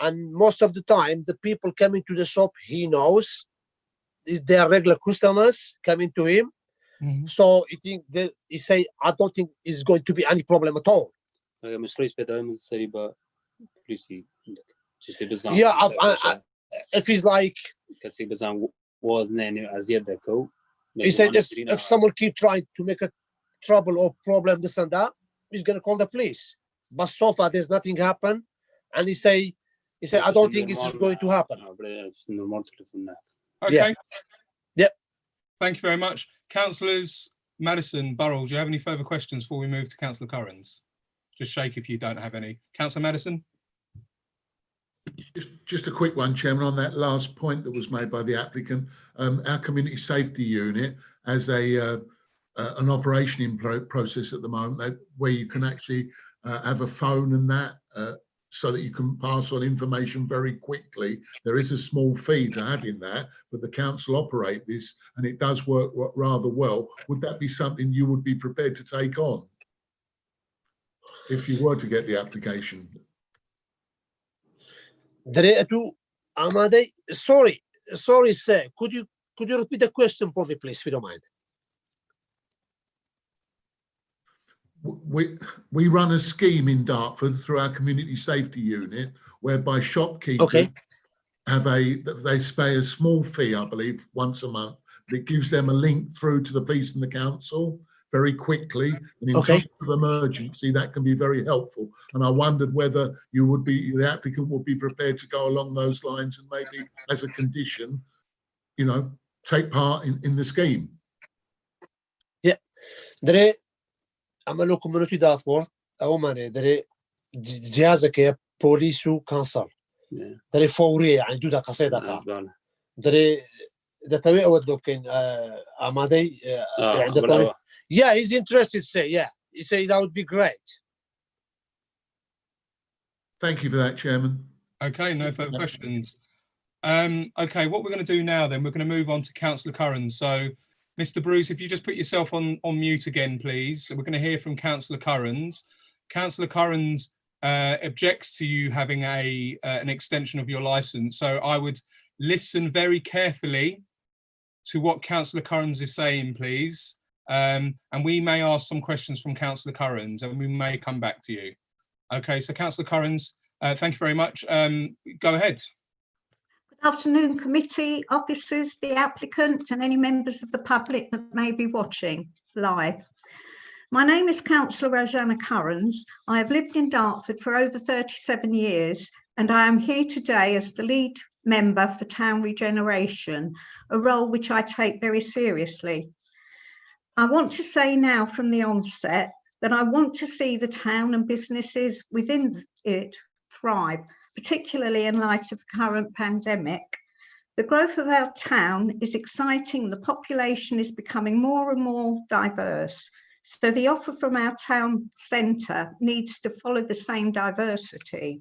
and most of the time, the people coming to the shop, he knows, is their regular customers coming to him. So he say, I don't think it's going to be any problem at all. Yeah, if he's like, he said if someone keep trying to make a trouble or problem, this and that, he's gonna call the police. But so far there's nothing happen, and he said I don't think this is going to happen. Okay. Yep. Thank you very much. Councillors Madison, Burrell, do you have any further questions before we move to Councillor Currans? Just shake if you don't have any. Councillor Madison? Just a quick one, Chairman, on that last point that was made by the applicant. Our community safety unit has an operation in process at the moment where you can actually have a phone and that so that you can pass on information very quickly. There is a small fee to having that, but the council operate this and it does work rather well. Would that be something you would be prepared to take on if you were to get the application? Sorry, sir. Could you repeat the question for me, please, if you don't mind? We run a scheme in Dartford through our community safety unit whereby shopkeepers they pay a small fee, I believe, once a month, but it gives them a link through to the police and the council very quickly, and in times of emergency that can be very helpful. And I wondered whether the applicant would be prepared to go along those lines and maybe as a condition, take part in the scheme. Yeah, عملوا community Dartford أو ماني دري جهازك بوليس وكانسل دري فوري يعني دودا قصيدة دري دتوي أود لكن أمادي يعني yeah he's interested say yeah he said that would be great. Thank you for that, Chairman. Okay, no further questions. Okay, what we're going to do now then, we're going to move on to Councillor Curran. So, Mr. Bruce, if you just put yourself on mute again, please. So we're going to hear from Councillor Currans. Councillor Currans objects to you having an extension of your licence. So I would listen very carefully to what Councillor Currans is saying, please. And we may ask some questions from Councillor Currans and we may come back to you. Okay, so Councillor Currans, thank you very much. Go ahead. Good afternoon, committee, officers, the applicant and any members of the public that may be watching live. My name is Councillor Rosanna Currans. I have lived in Dartford for over 37 years and I am here today as the lead member for Town Regeneration, a role which I take very seriously. I want to say now from the onset that I want to see the town and businesses within it thrive, particularly in light of the current pandemic. The growth of our town is exciting. The population is becoming more and more diverse. So the offer from our town centre needs to follow the same diversity.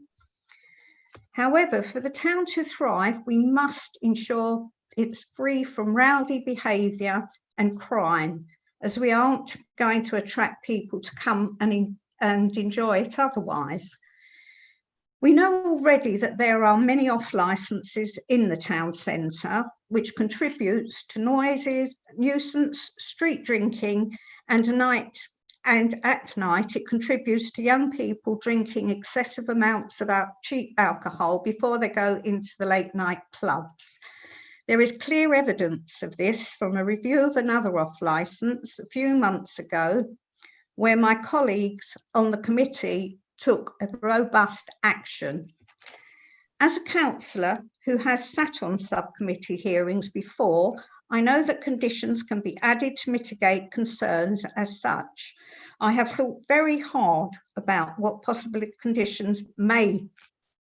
However, for the town to thrive, we must ensure it's free from rowdy behaviour and crime, as we aren't going to attract people to come and enjoy it otherwise. We know already that there are many off licences in the town centre, which contributes to noises, nuisance, street drinking, and at night it contributes to young people drinking excessive amounts of cheap alcohol before they go into the late night clubs. There is clear evidence of this from a review of another off licence a few months ago, where my colleagues on the committee took a robust action. As a councillor who has sat on subcommittee hearings before, I know that conditions can be added to mitigate concerns as such. I have thought very hard about what possible conditions may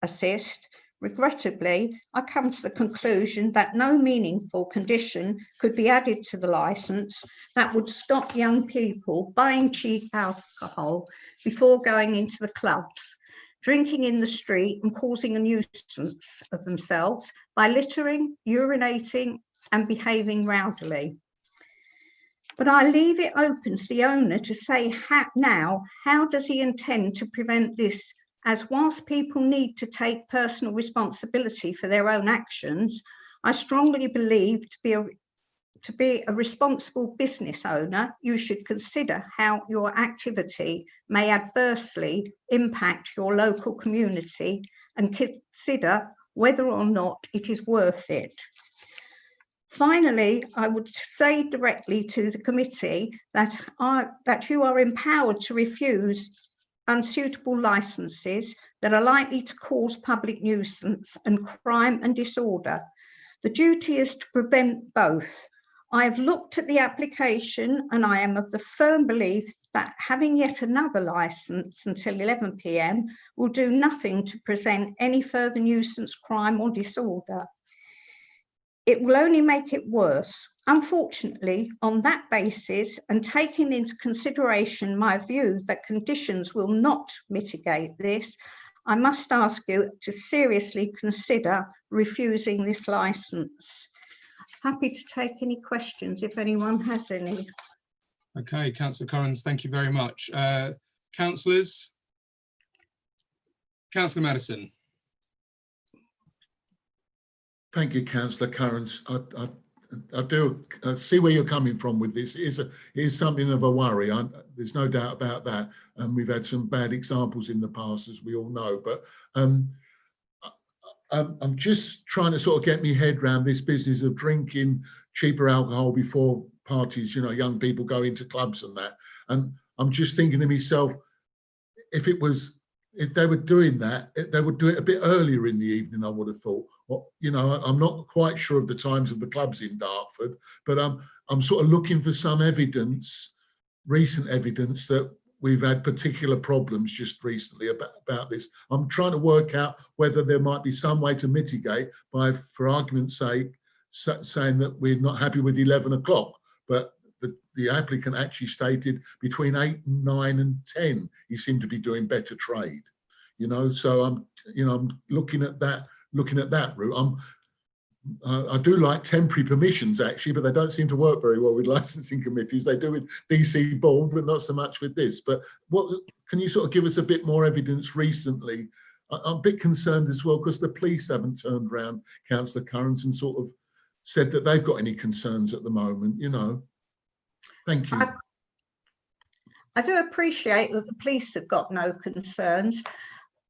assist. Regrettably, I come to the conclusion that no meaningful condition could be added to the licence that would stop young people buying cheap alcohol before going into the clubs, drinking in the street and causing a nuisance of themselves by littering, urinating and behaving rowdily. But I leave it open to the owner to say how does he intend to prevent this, as whilst people need to take personal responsibility for their own actions, I strongly believe to be a responsible business owner, you should consider how your activity may adversely impact your local community and consider whether or not it is worth it. Finally, I would say directly to the committee that you are empowered to refuse unsuitable licences that are likely to cause public nuisance and crime and disorder. The duty is to prevent both. I have looked at the application and I am of the firm belief that having yet another licence until 11 p.m. will do nothing to present any further nuisance, crime or disorder. It will only make it worse. Unfortunately, on that basis and taking into consideration my view that conditions will not mitigate this, I must ask you to seriously consider refusing this licence. Happy to take any questions if anyone has any. Okay, Councillor Currans, thank you very much. Councillors? Councillor Madison. Thank you, Councillor Currans. I do see where you're coming from with this. It is something of a worry. There's no doubt about that. And we've had some bad examples in the past, as we all know. But I'm just trying to sort of get my head around this business of drinking cheaper alcohol before parties, you know, young people go into clubs and that. And I'm just thinking to myself, if they were doing that, they would do it a bit earlier in the evening, I would have thought. Well, you know, I'm not quite sure of the times of the clubs in Dartford, but I'm sort of looking for some evidence, recent evidence, that we've had particular problems just recently about this. I'm trying to work out whether there might be some way to mitigate by, for argument's sake, saying that we're not happy with 11 o'clock, but the applicant actually stated between 8 and 9 and 10, he seemed to be doing better trade, you know. So I'm looking at that route. I do like temporary permissions actually, but they don't seem to work very well with licensing committees. They do with DC board, but not so much with this. But what can you sort of give us a bit more evidence recently? I'm a bit concerned as well because the police haven't turned around, Councillor Currans, and sort of said that they've got any concerns at the moment, you know. Thank you. I do appreciate that the police have got no concerns.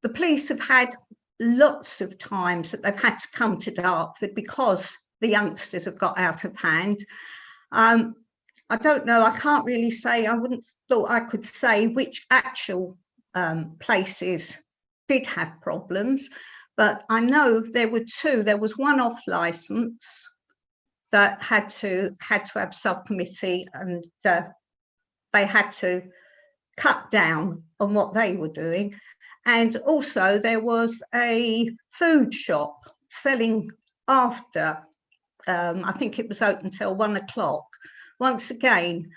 The police have had lots of times that they've had to come to Dartford because the youngsters have got out of hand. I don't know, I can't really say, I wouldn't thought I could say which actual places did have problems, but I know there were two. There was one off licence that had to have subcommittee, and they had to cut down on what they were doing. And also there was a food shop selling after, I think it was open till 1 o'clock. Once again,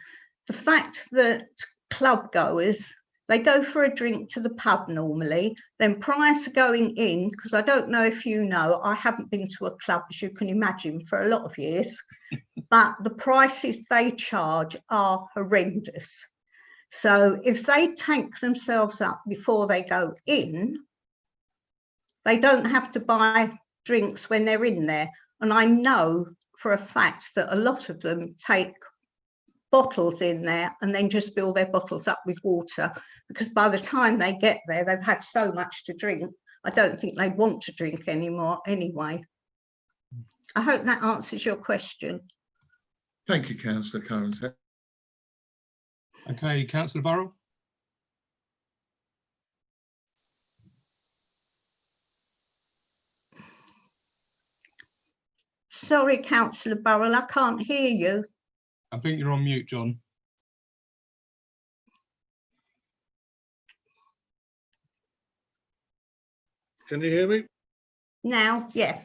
the fact that club goers, they go for a drink to the pub normally, then prior to going in, because I don't know if you know, I haven't been to a club, as you can imagine, for a lot of years, but the prices they charge are horrendous. So if they tank themselves up before they go in, they don't have to buy drinks when they're in there. And I know for a fact that a lot of them take bottles in there and then just fill their bottles up with water, because by the time they get there, they've had so much to drink. I don't think they want to drink anymore anyway. I hope that answers your question. Thank you, Councillor Currans. Okay, Councillor Burrell. Sorry, Councillor Burrell, I can't hear you. I think you're on mute, John. Can you hear me? Now, yeah.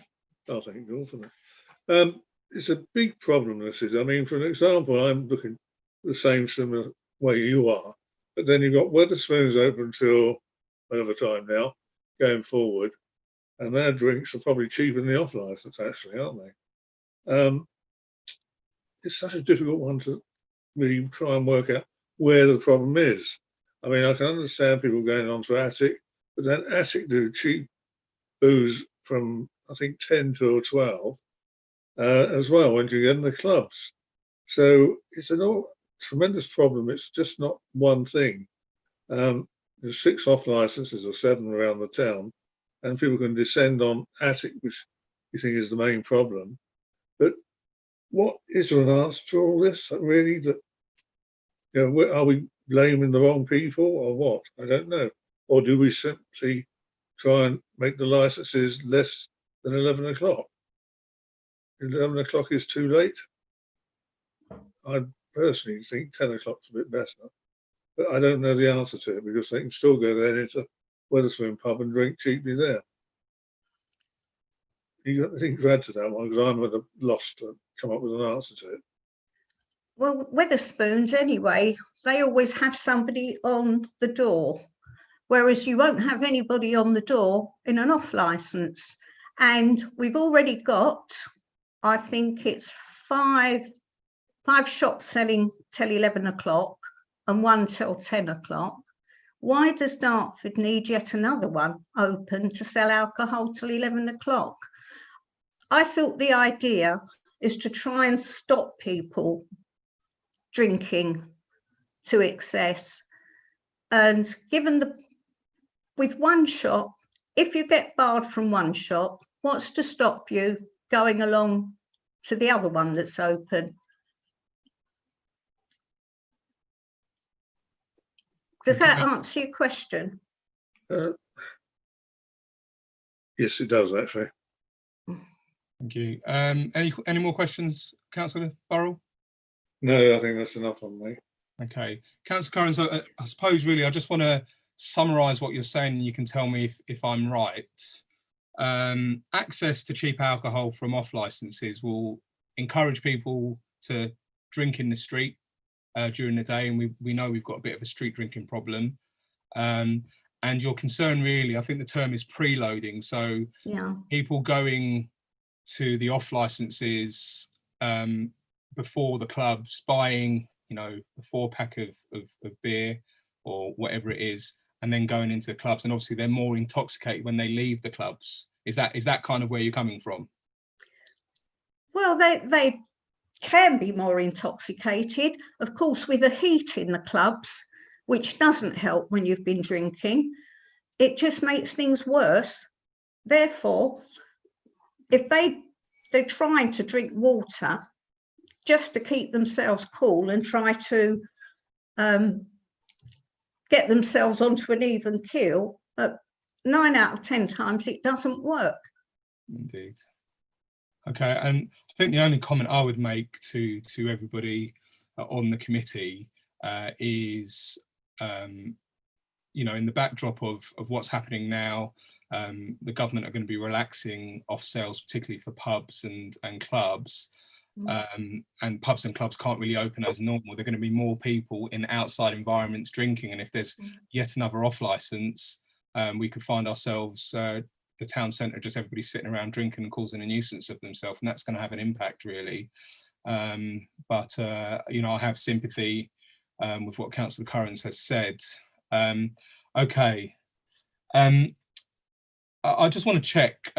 Oh, thank you for that. It's a big problem, this is. I mean, for an example, I'm looking the same similar way you are, but then you've got Wetherspoons open till whatever time now, going forward, and their drinks are probably cheaper than the off licence, actually, aren't they? It's such a difficult one to really try and work out where the problem is. I mean, I can understand people going on to Attic, but then Attic do cheap booze from, I think, 10 till 12 as well when you get in the clubs. So it's a tremendous problem. It's just not one thing. There's 6 off licenses or 7 around the town, and people can descend on Attic, which you think is the main problem. But what is there an answer to all this? Really, that, you know, are we blaming the wrong people or what? I don't know. Or do we simply try and make the licenses less than 11 o'clock? 11 o'clock is too late. I personally think 10 o'clock's a bit better, but I don't know the answer to it, because they can still go there into Wetherspoon pub and drink cheaply there. You got anything to add to that one? Because I'm at a loss to come up with an answer to it. Well, Wetherspoons anyway, they always have somebody on the door, whereas you won't have anybody on the door in an off licence. And we've already got, I think it's five shops selling till 11 o'clock and 1 till 10 o'clock. Why does Dartford need yet another one open to sell alcohol till 11 o'clock? I thought the idea is to try and stop people drinking to excess. And given with one shop, if you get barred from one shop, what's to stop you going along to the other one that's open? Does that answer your question? Yes, it does, actually. Thank you. Any more questions, Councillor Burrell? No, I think that's enough on me. Okay, Councillor Curran, I suppose really I just want to summarise what you're saying, and you can tell me if I'm right. Access to cheap alcohol from off licences will encourage people to drink in the street during the day, and we know we've got a bit of a street drinking problem. And your concern really, I think the term is preloading, so Yeah. people going to the off licences before the clubs, buying, you know, a 4-pack of beer or whatever it is, and then going into the clubs, and obviously they're more intoxicated when they leave the clubs. Is that kind of where you're coming from? Well, they can be more intoxicated, of course, with the heat in the clubs, which doesn't help when you've been drinking. It just makes things worse. Therefore, if they're trying to drink water just to keep themselves cool and try to get themselves onto an even keel, 9 out of 10 times it doesn't work. Indeed. Okay, and I think the only comment I would make to everybody on the committee is, you know, in the backdrop of what's happening now, the government are going to be relaxing off sales, particularly for pubs and clubs. And pubs and clubs can't really open as normal. There are going to be more people in outside environments drinking, and if there's yet another off license, we could find ourselves the town centre, just everybody sitting around drinking and causing a nuisance of themselves, and that's going to have an impact really. But you know, I have sympathy with what Councillor Currans has said. Okay, I just want to check.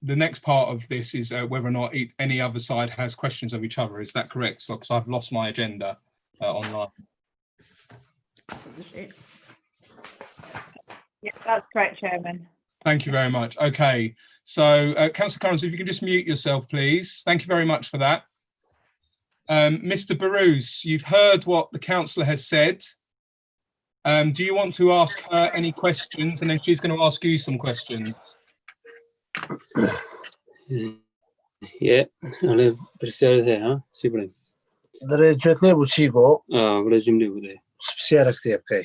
The next part of this is whether or not any other side has questions of each other. Is that correct? So, because I've lost my agenda online. Yeah, that's correct, Chairman. Thank you very much. Okay, so Councillor Currans, if you can just mute yourself, please. Thank you very much for that. Mr. Barrows, you've heard what the councillor has said. Do you want to ask her any questions, and then she's going to ask you some questions? Yeah, ale precisely, huh? Sibling. درجة بوشيكو ولا جملة ولا. سبسيارة كتير كي.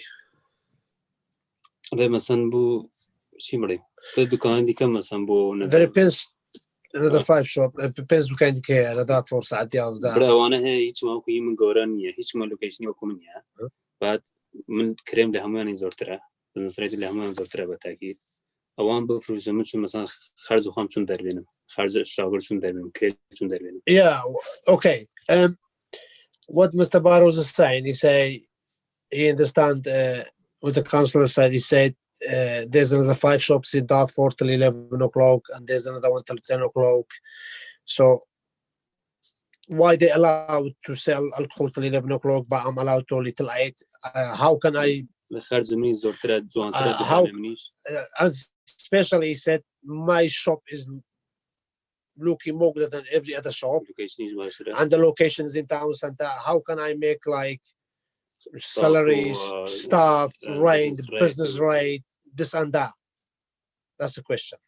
ale مثلا بو sibling. الدكان دي كم مثلا بو. There depends. Another 5 shop. It depends dukan دي كي. على ذات فرصة عادية على ذات. برا وانا هي هيك ما كوي من قرانية هيك ما لوكيشني وكمنيا. بعد من كريم ده هميان يزورتره. بزنس ريت ده هميان يزورتره بالتأكيد. اوان بفروزم چون مثلا خرج و خام چون در بینم خرج شاغل چون در بینم کریت چون در بینم. Yeah, okay. What Mr. Barrows is saying, he understand what the councillor said. He said there's another 5 shops in Dartford till 11 o'clock, and there's another one till 10 o'clock. So why they allowed to sell alcohol till 11 o'clock, but I'm allowed to only till 8? How can I? How? And especially, he said, my shop is looking more good than every other shop, and the location is in town center. How can I make like salaries, staff, rent, business rate, this and that? That's the question.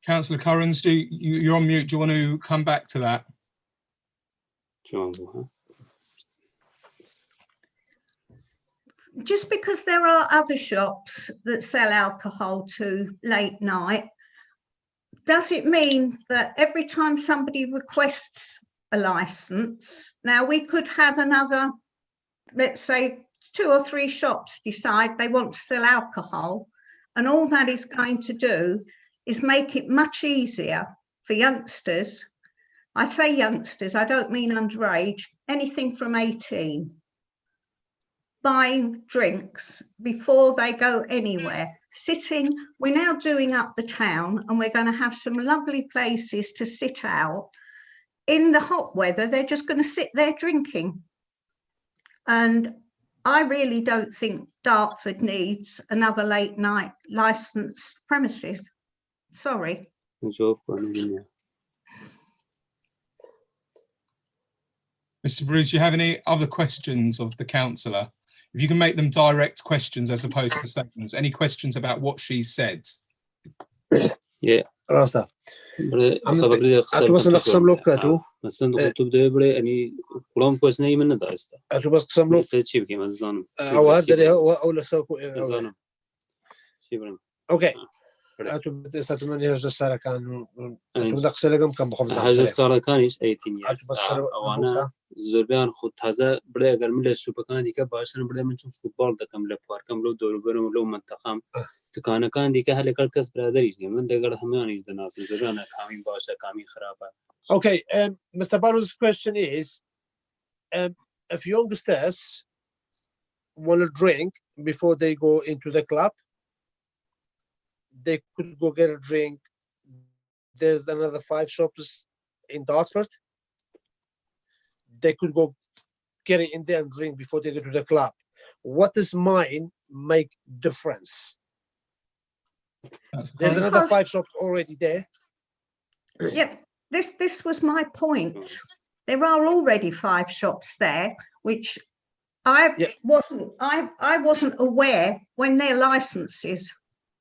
Councillor Currans, you're on mute. Do you want to come back to that? Just because there are other shops that sell alcohol to late night, does it mean that every time somebody requests a license, now we could have another, let's say 2 or 3 shops decide they want to sell alcohol, and all that is going to do is make it much easier for youngsters. I say youngsters, I don't mean underage, anything from 18. Buying drinks before they go anywhere, sitting. We're now doing up the town, and we're going to have some lovely places to sit out. In the hot weather, they're just going to sit there drinking. And I really don't think Dartford needs another late night licensed premises. Sorry. Mr. Bruce, do you have any other questions of the councillor? If you can make them direct questions as opposed to statements. Any questions about what she said? Yeah, راستا أتو بس نقسم لك أتو مثلا دخلت بدأ بره يعني كلام كويس نهي من داسته أتو بس قسم لك شيء بكي مزانم أو هذا اللي هو أو لسوق مزانم شيء برا أوكي أتو بس من يهج السارة كان أتو دقس لكم كم بخمس هذا السارة كانش أي تيني أتو بس أوانا زربان خود هذا بره أقل من السوبر كان ديكا باشن بره من شوف فوتبول دكم لبار كم لو دور برا لو منتخم تكانا كان ديكا هل كركس برادري من دقر هماني الناس زربان كامين باشا كامين خرابة. Okay, Mr. Barrow's question is, if youngsters want to drink before they go into the club, they could go get a drink. There's another 5 shops in Dartford. They could go get it in there and drink before they go to the club. What does mine make difference? There's another 5 shops already there. Yeah, this was my point. There are already 5 shops there, which I wasn't aware when their licenses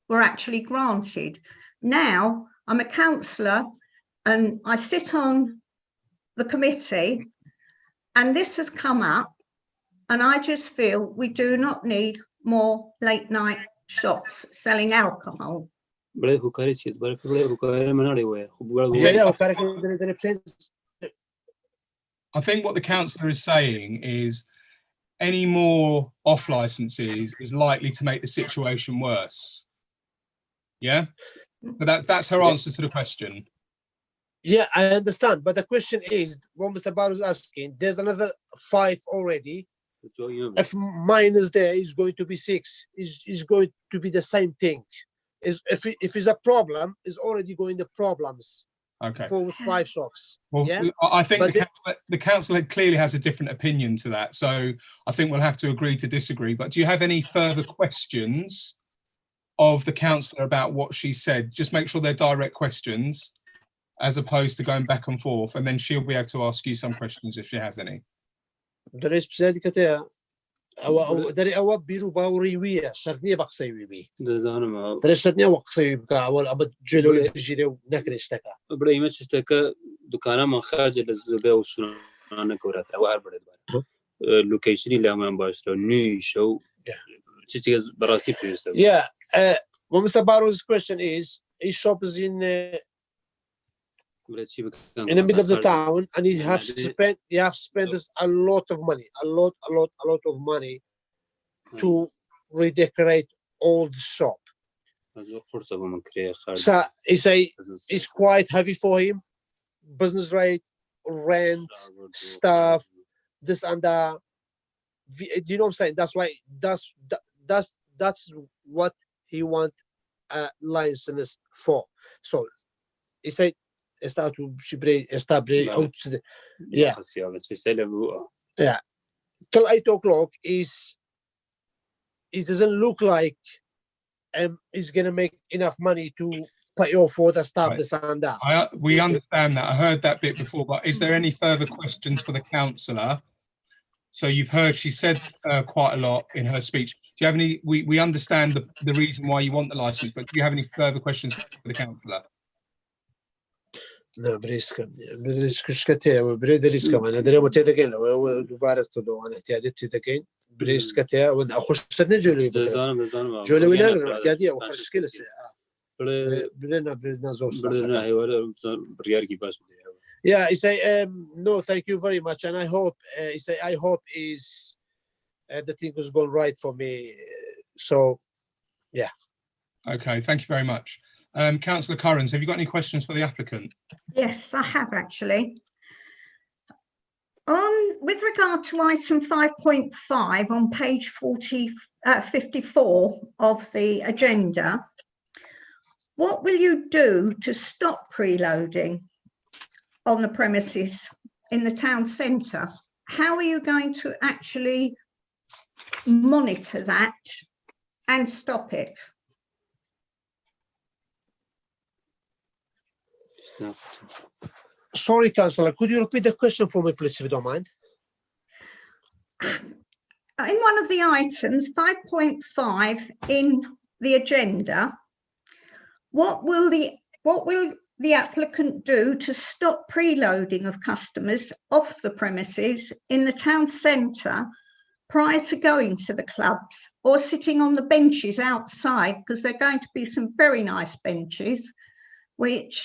were actually granted. Now I'm a councillor and I sit on the committee, and this has come up, and I just feel we do not need more late night shops selling alcohol. I think what the councillor is saying is any more off licenses is likely to make the situation worse. Yeah, but that's her answer to the question. Yeah, I understand, but the question is, what Mr. Barrow is asking, there's another 5 already. If mine is there, it's going to be 6. Is going to be the same thing. If it's a problem, it's already going to problems. Okay. For 5 shops. Well, yeah? I think the councillor clearly has a different opinion to that, so I think we'll have to agree to disagree. But do you have any further questions of the councillor about what she said? Just make sure they're direct questions, as opposed to going back and forth, and then she'll be able to ask you some questions if she has any. There is دري أو بيرو باوريوية شرني بقصي بي. دري شرني وقصي بكا أول أبد جلو يجري نكرش تكا. إبراهيم تشتكى دكانة من خارج الزبائن وسنان كورات أو هربرد بار. لوكيشني اللي هم باشلو نيش أو تشتكى براسي بيوسف. Yeah. Well, Mr. Barrow's question is, his shop is in the middle of the town, and you have spent a lot of money, a lot of money to redecorate all the shop. So it's quite heavy for him. Business rate, rent, stuff, this and that. Do you know what I'm saying? That's why that's what he want a license for. So he said. Está yeah. Yeah. Till 8 o'clock it doesn't look like he's gonna make enough money to pay off for the stuff this and that. We understand that. I heard that bit before, but is there any further questions for the councillor? So you've heard she said quite a lot in her speech. Do you have any? We understand the reason why you want the license, but do you have any further questions for the councillor? لا بريسك كتير بريدريسك أنا دري متى دقين لو دوباره تدو أنا احتياجي تدقين بريسك كتير وده أخش سنجولي جولي وينغر احتياجي وخرج كل الساعة برينا زوج برينا هي ولا بريار كي باش. Yeah, I say no, thank you very much, and I hope is the thing is going right for me. So, yeah. Okay, thank you very much. Councillor Currans, have you got any questions for the applicant? Yes, I have actually. With regard to item 5.5 on page 54 of the agenda, what will you do to stop preloading on the premises in the town centre? How are you going to actually monitor that and stop it? Sorry, Councillor, could you repeat the question for me, please, if you don't mind? In one of the items, 5.5 in the agenda, what will the what will the applicant do to stop preloading of customers off the premises in the town centre prior to going to the clubs or sitting on the benches outside? Because there are going to be some very nice benches, which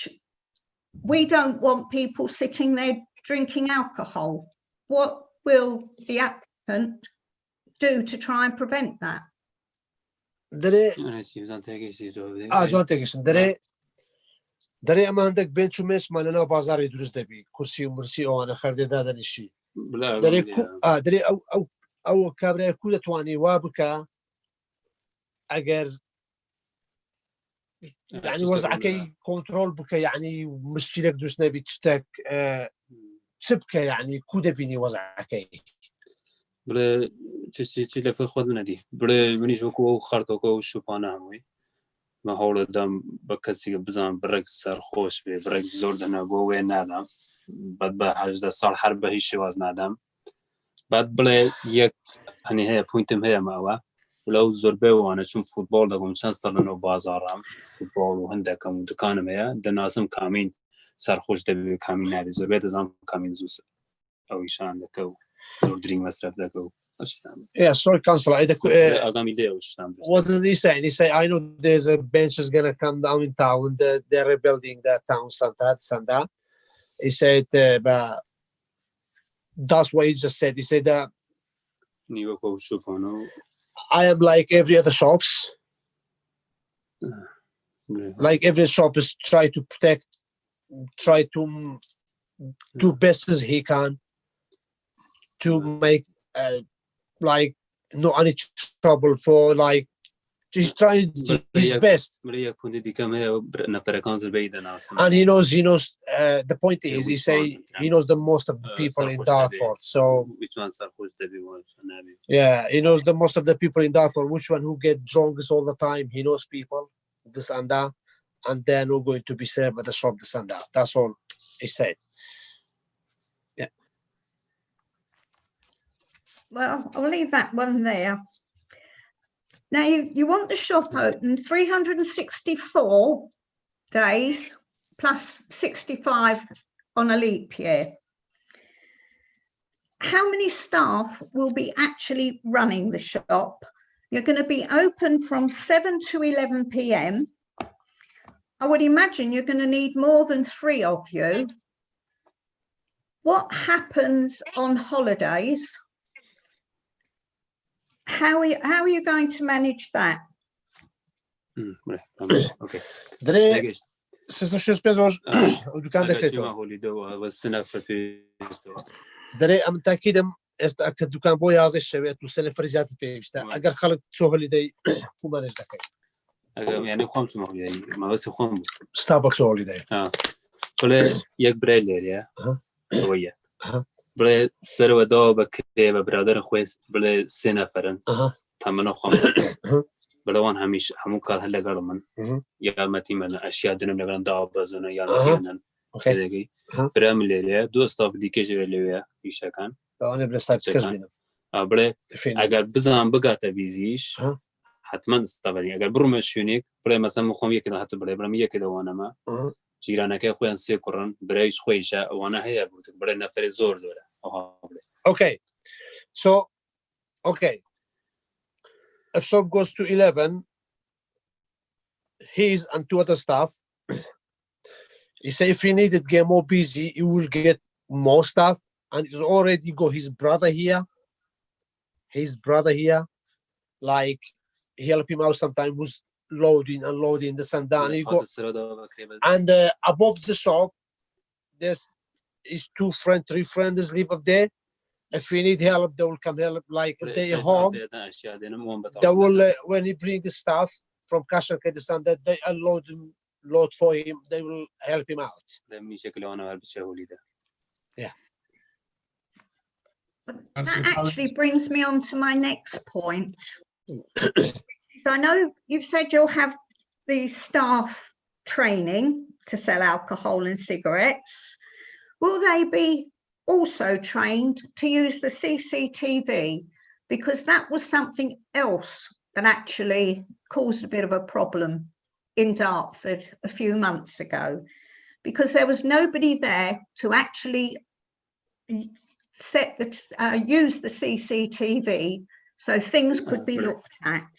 we don't want people sitting there drinking alcohol. What will the applicant do to try and prevent that? جوان تێگەشتن دەرێ ئەمە هەندێک بێنچ و مێچمان لەناو بازاری دروست دەبی کورسی و مرسی ئەوانە خەردێدا دەنیشی دەرێ ئەو کابرای کو دەتوانی وا بکە ئەگەر یعنی وەزعەکەی کۆنترۆل بکە یعنی مشکلێک دروست نەبی شتێک چ بکە یعنی کو دەبینی وەزعەکەی بڵێ چی لەفر خۆت نەدی بڵێ منیش وەکو ئەو خەرتۆکە و شوپانە هەمووی مە هەوڵەدەم بە کەسێک بزانم بڕێک سەرخۆش بێ بڕێک زۆر دەنا بۆ وێ نادام بەد بە 18 ساڵ هەر بە هیچ شێواز نادام بعد بڵێ یەک هەنی هەیە پوینتم هەیە ماوە لەو زۆربەی وانە چون فوتبۆڵ دەبم چەند سەڵ لەنەوە بازاڕام فوتبۆڵ و هەندێکم و دوکانم هەیە دەناسم کامین سەرخۆش دەبێت کامین نابێت زۆربەی دەزانم کامین زوو ئەوی شان دەکە و زۆر درینگ مەصرف دەکە و Yeah, sorry, Councillor. What did he say? And he say, I know there's a bench is going to come down in town. They're rebuilding the town Sanda. He said, but that's what he just said. He said that I am like every other shops. Like every shop is try to protect, try to do best as he can to make like not any trouble for like just trying his best. And he knows the point is he knows the most of the people in Dartford. So yeah, he knows the most of the people in Dartford, which one who get drunk all the time. He knows people, this and that, and then we're going to be served at the shop, this and that. That's all he said. Well, I'll leave that one there. Now, you want the shop open 364 days plus 65 on a leap year. How many staff will be actually running the shop? You're going to be open from 7 to 11 p.m. I would imagine you're going to need more than 3 of you. What happens on holidays? How are you going to manage that? Okay. Sister Shuspezosh, وكان دري أم تأكيدم أكد دكان بوي هذا الشباب وسنة فريزات بيشتا أجر خلق شغل دي كم أنا جاكي يعني خمس مهولي ما بس خم ستافك شغل دي ولا يكبر ليريا ويا بله سر و دو بکره و برادر خویس بله 3 نفرن تمنا خم بله وان همیش همون کار هلا قرمن یا متی من اشیاء دنم لگران دعوا بزنه یا متیمن کدی برام لیه دو استاف دیکش لیه ایشکان انا برستار تكسبين بله اگر بزنم بگات بیزیش حتما استفادی اگر برمشونیک بله مثلا مخم یکی ده حتی بله برام یکی ده وانما جیرانەکەی خۆیان سێ کوڕن برایش خۆیشە ئەوانە هەیە بوو بڵێ نەفەری زۆر زۆرە. Okay, so okay, if shop goes to 11, he's and 2 other staff. He say if he needed get more busy, he will get more staff, and he's already got his brother here. Like he help him out sometimes with loading, unloading, this and that. And above the shop, there's 2 friends, 3 friends live up there. If we need help, they will come help. Like they home, they will when he bring the stuff from cash and this and that, they load for him. They will help him out. Yeah. That actually brings me on to my next point. So I know you've said you'll have the staff training to sell alcohol and cigarettes. Will they be also trained to use the CCTV? Because that was something else that actually caused a bit of a problem in Dartford a few months ago because there was nobody there to actually use the CCTV so things could be looked at.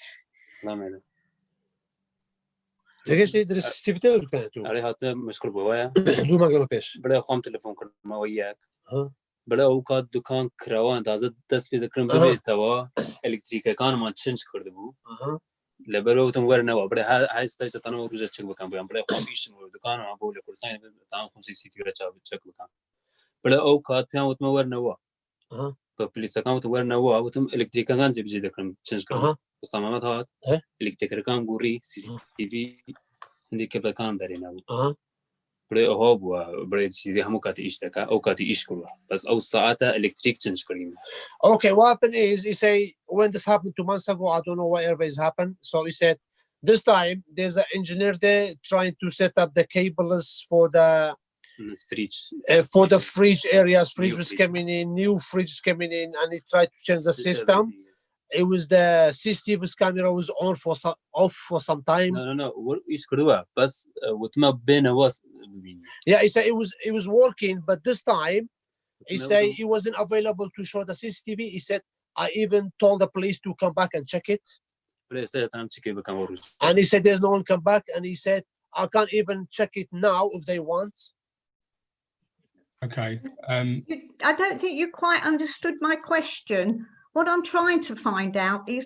دقيقة درس السيفتة ولا كانتو؟ عليها مشكل بوايا لو ما قالوا بيش. بلا خام تلفون كرما وياك. بلا أوقات دكان كراوان تازه دست في ذكرم ببيت توا إلكتريكا كان ما تشنج كرده بو. لبرو تمور نوا بلا هاي استاج تانو روزة تشك بكام بيام بلا خام إيش نور دكان ما بقول لك ساين تام خمسة CCTV رچا بتشك بكام. بلا أوقات بيام وتمور نوا. ببليس كام وتمور نوا وتم إلكتريكا كان جب زي ذكرم تشنج كرده. بس تمام هات. إلكتريكا كان غوري CCTV عندي كبل كان دارينا. بري هوب وبري سيدي همو كاتي إيش تكا أو كاتي إيش كلها بس أو ساعتها إلكتريك تشنج كريم. Okay, what happened is he say when this happened 2 months ago, I don't know whatever has happened. So he said this time there's an engineer there trying to set up the cables for the fridge areas. Fridge was coming in, new fridges coming in, and he tried to change the system. It was the CCTV camera was on for off for some time. No. What is كده بس وتما بينه was. Yeah, he said it was working, but this time he said he wasn't available to show the CCTV. He said I even told the police to come back and check it. And he said there's no one come back, and he said I can't even check it now if they want. Okay. I don't think you quite understood my question. What I'm trying to find out is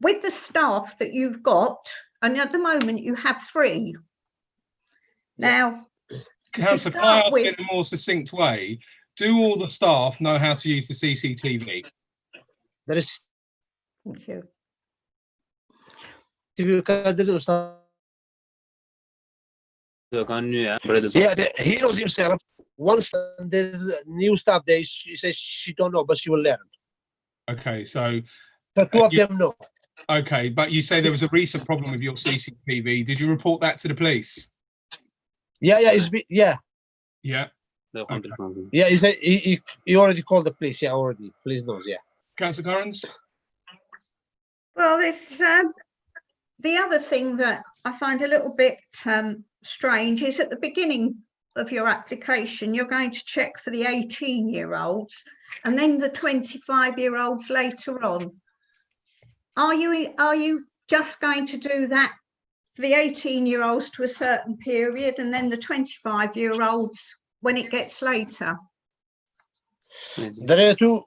with the staff that you've got, and at the moment you have 3. Now, Councillor, can I ask in a more succinct way, do all the staff know how to use the CCTV? There is. Thank you. Yeah, he knows himself. Once the new staff there, she says she don't know, but she will learn. Okay, so the 2 of them know. Okay, but you say there was a recent problem with your CCTV. Did you report that to the police? Yeah. Yeah. Okay. Yeah, he said he already called the police. Yeah, already. Police knows. Yeah. Councillor Currans? Well, it's the other thing that I find a little bit strange is at the beginning of your application, you're going to check for the 18-year-olds and then the 25-year-olds later on. Are you just going to do that for the 18-year-olds to a certain period and then the 25-year-olds when it gets later? دريتو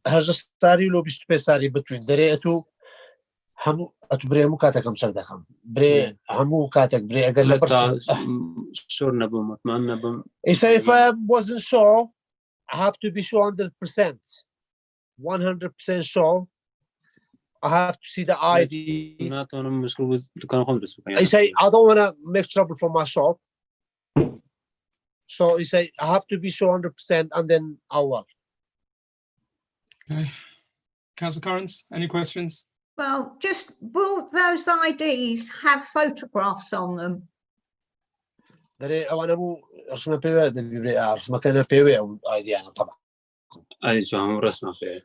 هذا ستاري لو بيش بيساري between دريتو همو أتبري مو كاتك أمشر دخم بري همو كاتك بري أقل لبرس sure نبوم أتمنى نبوم. If I wasn't sure, I have to be sure 100%. 100% sure. I have to see the ID. I say I don't want to make trouble for my shop. So he say I have to be sure 100% and then I will. Okay. Councillor Currans, any questions? Well, just will those IDs have photographs on them? أنا مو رسمة بيوة دبي رسمة كان بيوة ID أنا طبعا. أي شو هم رسمة بيوة.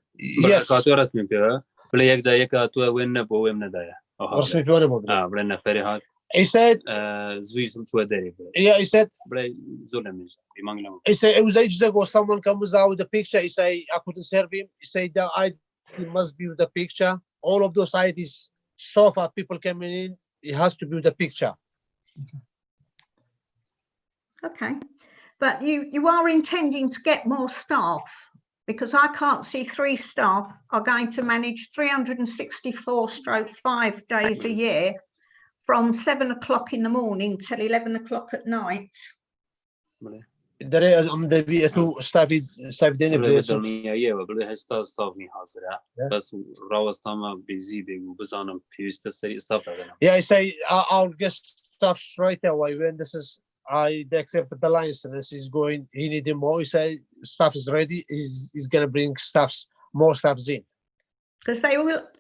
بس كاتو رسمة بيوة. بلا يك جاي كاتو وين نبوا وين ندايا. رسمة بيوة نبوا. بلا نفري هاد. He said. زوج شو داري. Yeah, he said. بلا زول He said it was ages ago. Someone comes out with a picture. He say I couldn't serve him. He said the ID must be with the picture. All of those IDs, so far people coming in, it has to be with the picture. Okay, but you are intending to get more staff because I can't see 3 staff are going to manage 364/5 days a year from 7 o'clock in the morning till 11 o'clock at night. دري أم دبي أتو staff ديني بلو يا بلو هستا staff مي حاضرة بس راوس تاما busy بيجو بس أنا بيست سري staff أنا. Yeah, I say I'll get staff straight away when this is they accept the license is going. He needed more. He say staff is ready. He's gonna bring more staffs in. Because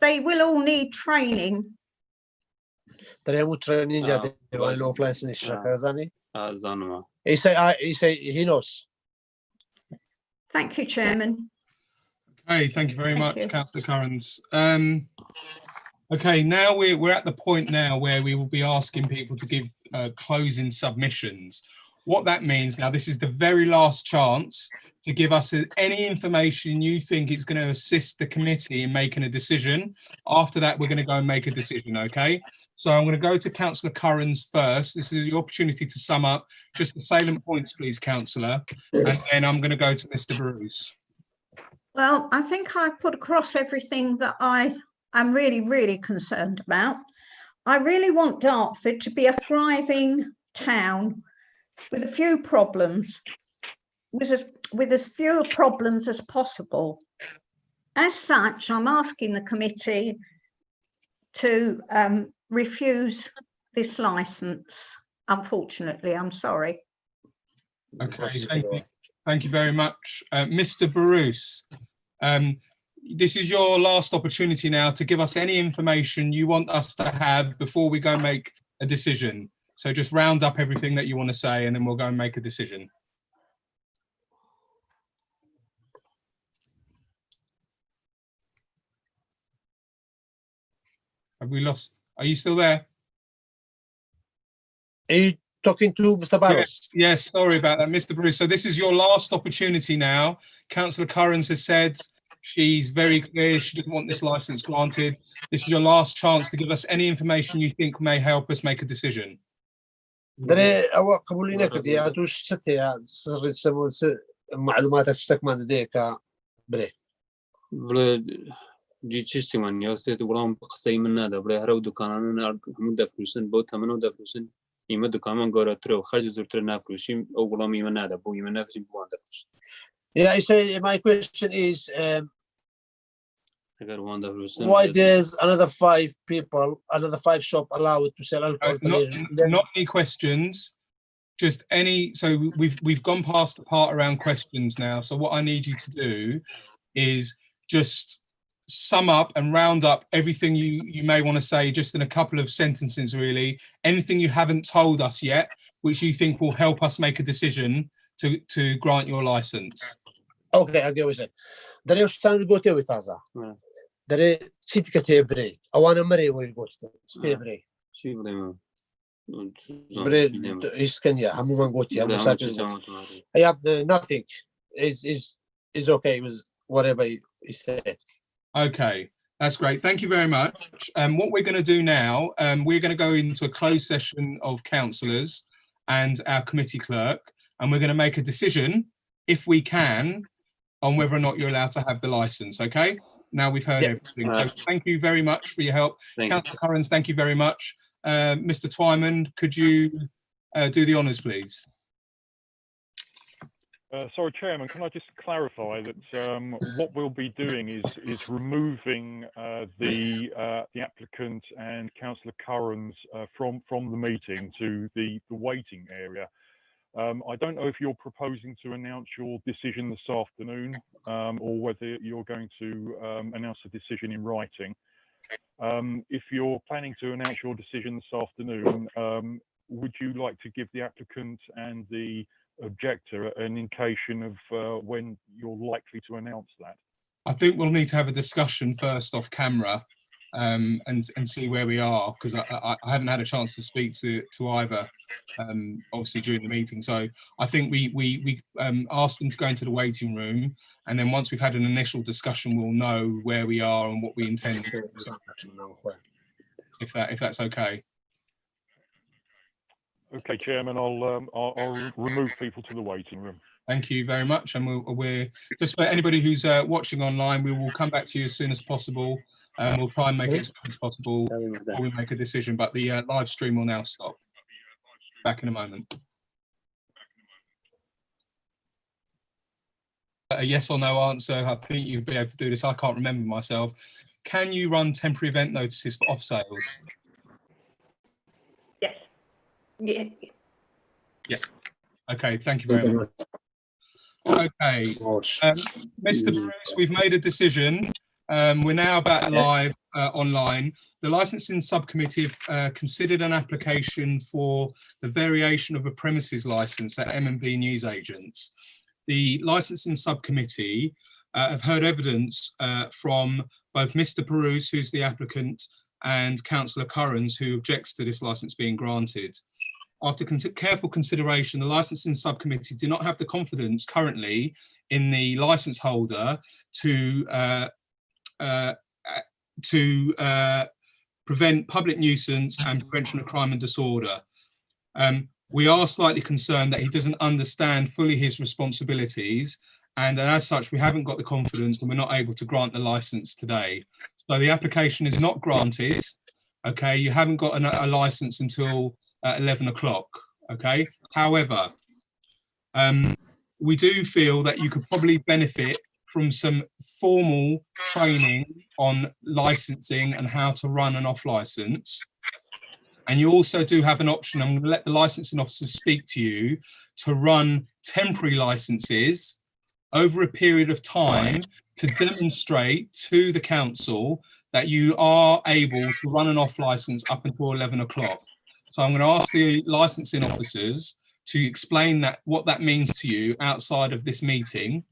they will all need training. They will training. They will know license. Zanuma. He say he knows. Thank you, Chairman. Okay, thank you very much, Councillor Currans. Okay, now we're at the point now where we will be asking people to give closing submissions. What that means now, this is the very last chance to give us any information you think is going to assist the committee in making a decision. After that, we're going to go and make a decision, okay? So I'm going to go to Councillor Currans first. This is your opportunity to sum up just the salient points, please, Councillor. And then I'm going to go to Mr. Bruce. Well, I think I put across everything that I am really, really concerned about. I really want Dartford to be a thriving town with a few problems, with as few problems as possible. As such, I'm asking the committee to refuse this licence. Unfortunately, I'm sorry. Okay, thank you very much. Mr. Bruce, this is your last opportunity now to give us any information you want us to have before we go and make a decision. So just round up everything that you want to say and then we'll go and make a decision. Have we lost? Are you still there? Are you talking to Mr. Barros? Yes, sorry about that, Mr. Bruce. So this is your last opportunity now. Councillor Currans has said she's very clear she doesn't want this licence granted. This is your last chance to give us any information you think may help us make a decision. دري أو قبولينا كدي أتوش ستة سر سمون معلومات تشتك ما نديك بري. بله جي چیستی من یاسته تو برام قصه من نده بله هر دکانان نرد همون دفروشن بود همون دفروشن ایمه دکان گاره ترو خرج زورتر نفروشیم او برام ایمه نده بو ایمه نفروشیم بو دفروش. Yeah, I say my question is دفروشن. Why there's another 5 people, another 5 shop allowed to sell alcohol? Not any questions. Just any. So we've gone past the part around questions now. So what I need you to do is just sum up and round up everything you may want to say just in a couple of sentences, really. Anything you haven't told us yet, which you think will help us make a decision to grant your license. Okay, I'll go with it. There is stand go to it as there is city break. I want to marry we go to stay break. Break is Kenya. I'm going go to. I have nothing. Is okay with whatever he said. Okay, that's great. Thank you very much. What we're going to do now, we're going to go into a closed session of councillors and our committee clerk, and we're going to make a decision, if we can, on whether or not you're allowed to have the licence. Okay? Now we've heard everything. So thank you very much for your help. Councillor Currans, thank you very much. Mr. Twyman, could you do the honours, please? Sorry, Chairman, can I just clarify that what we'll be doing is removing the applicant and Councillor Currans from the meeting to the waiting area. I don't know if you're proposing to announce your decision this afternoon or whether you're going to announce the decision in writing. If you're planning to announce your decision this afternoon, would you like to give the applicant and the objector an indication of when you're likely to announce that? I think we'll need to have a discussion first off camera and see where we are, because I haven't had a chance to speak to either obviously during the meeting. So I think we asked them to go into the waiting room, and then once we've had an initial discussion, we'll know where we are and what we intend to do. If that's okay. Okay, Chairman, I'll remove people to the waiting room. Thank you very much, and we're just for anybody who's watching online, we will come back to you as soon as possible. We'll try and make it as quick as possible before we make a decision, but the live stream will now stop. Back in a moment. A yes or no answer. I think you'll be able to do this. I can't remember myself. Can you run temporary event notices for off sales? Yes. Yeah. Yeah. Okay, thank you very much. Okay, Mr. Bruce, we've made a decision. We're now back live online. The licensing subcommittee have considered an application for the variation of a premises license at M&B Newsagents. The licensing subcommittee have heard evidence from both Mr. Bruce, who's the applicant, and Councillor Currans, who objects to this licence being granted. After careful consideration, the licensing subcommittee do not have the confidence currently in the licence holder to prevent public nuisance and prevention of crime and disorder. We are slightly concerned that he doesn't understand fully his responsibilities, and as such, we haven't got the confidence and we're not able to grant the licence today. So the application is not granted. Okay, you haven't got a licence until 11 o'clock. Okay, however, we do feel that you could probably benefit from some formal training on licensing and how to run an off license. And you also do have an option, I'm going to let the licensing officers speak to you, to run temporary licenses over a period of time to demonstrate to the council that you are able to run an off license up until 11 o'clock. So I'm going to ask the licensing officers to explain that, what that means to you outside of this meeting.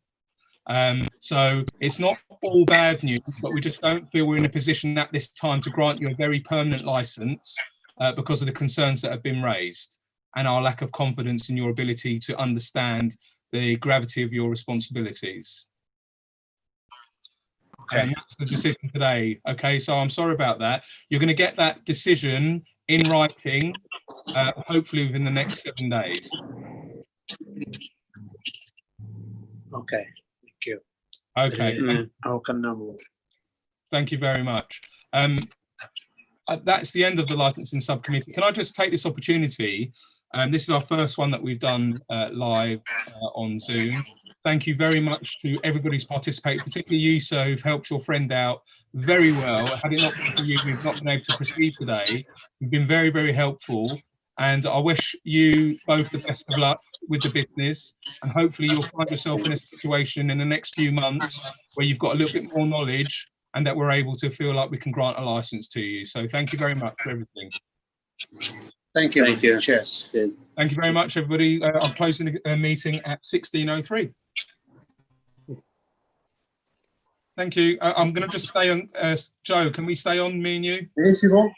So it's not all bad news, but we just don't feel we're in a position at this time to grant you a very permanent license because of the concerns that have been raised and our lack of confidence in your ability to understand the gravity of your responsibilities. Okay. And that's the decision today. Okay, so I'm sorry about that. You're going to get that decision in writing, hopefully within the next 7 days. Okay, thank you. Okay. How can I move? Thank you very much. That's the end of the licensing subcommittee. Can I just take this opportunity? This is our first one that we've done live on Zoom. Thank you very much to everybody who's participated, particularly you, sir, who've helped your friend out very well. Had it not been for you, we've not been able to proceed today. You've been very, very helpful. And I wish you both the best of luck with the business. And hopefully you'll find yourself in a situation in the next few months where you've got a little bit more knowledge and that we're able to feel like we can grant a license to you. So thank you very much for everything. Thank you. Thank you. Cheers. Thank you very much, everybody. I'm closing the meeting at 16:03. Thank you. I'm going to just stay on. Joe, can we stay on, me and you? ايش يبغى؟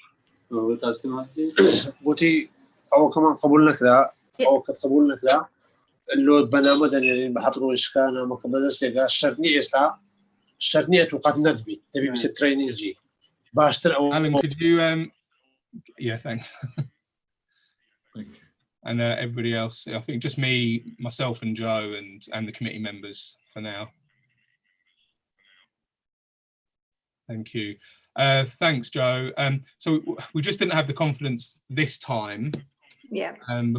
قلتي او كمان قبولنا كذا او قبولنا كذا اللي بنا مدني بحفظوا اشكانا ما كبدرس يا شرنيه وقد ندبي تبي بس تريننج جي باشتر او Alan, could you yeah, thanks. Thank you. And everybody else, I think just me, myself and Joe and the committee members for now. Thank you. Thanks, Joe. So we just didn't have the confidence this time. Yeah.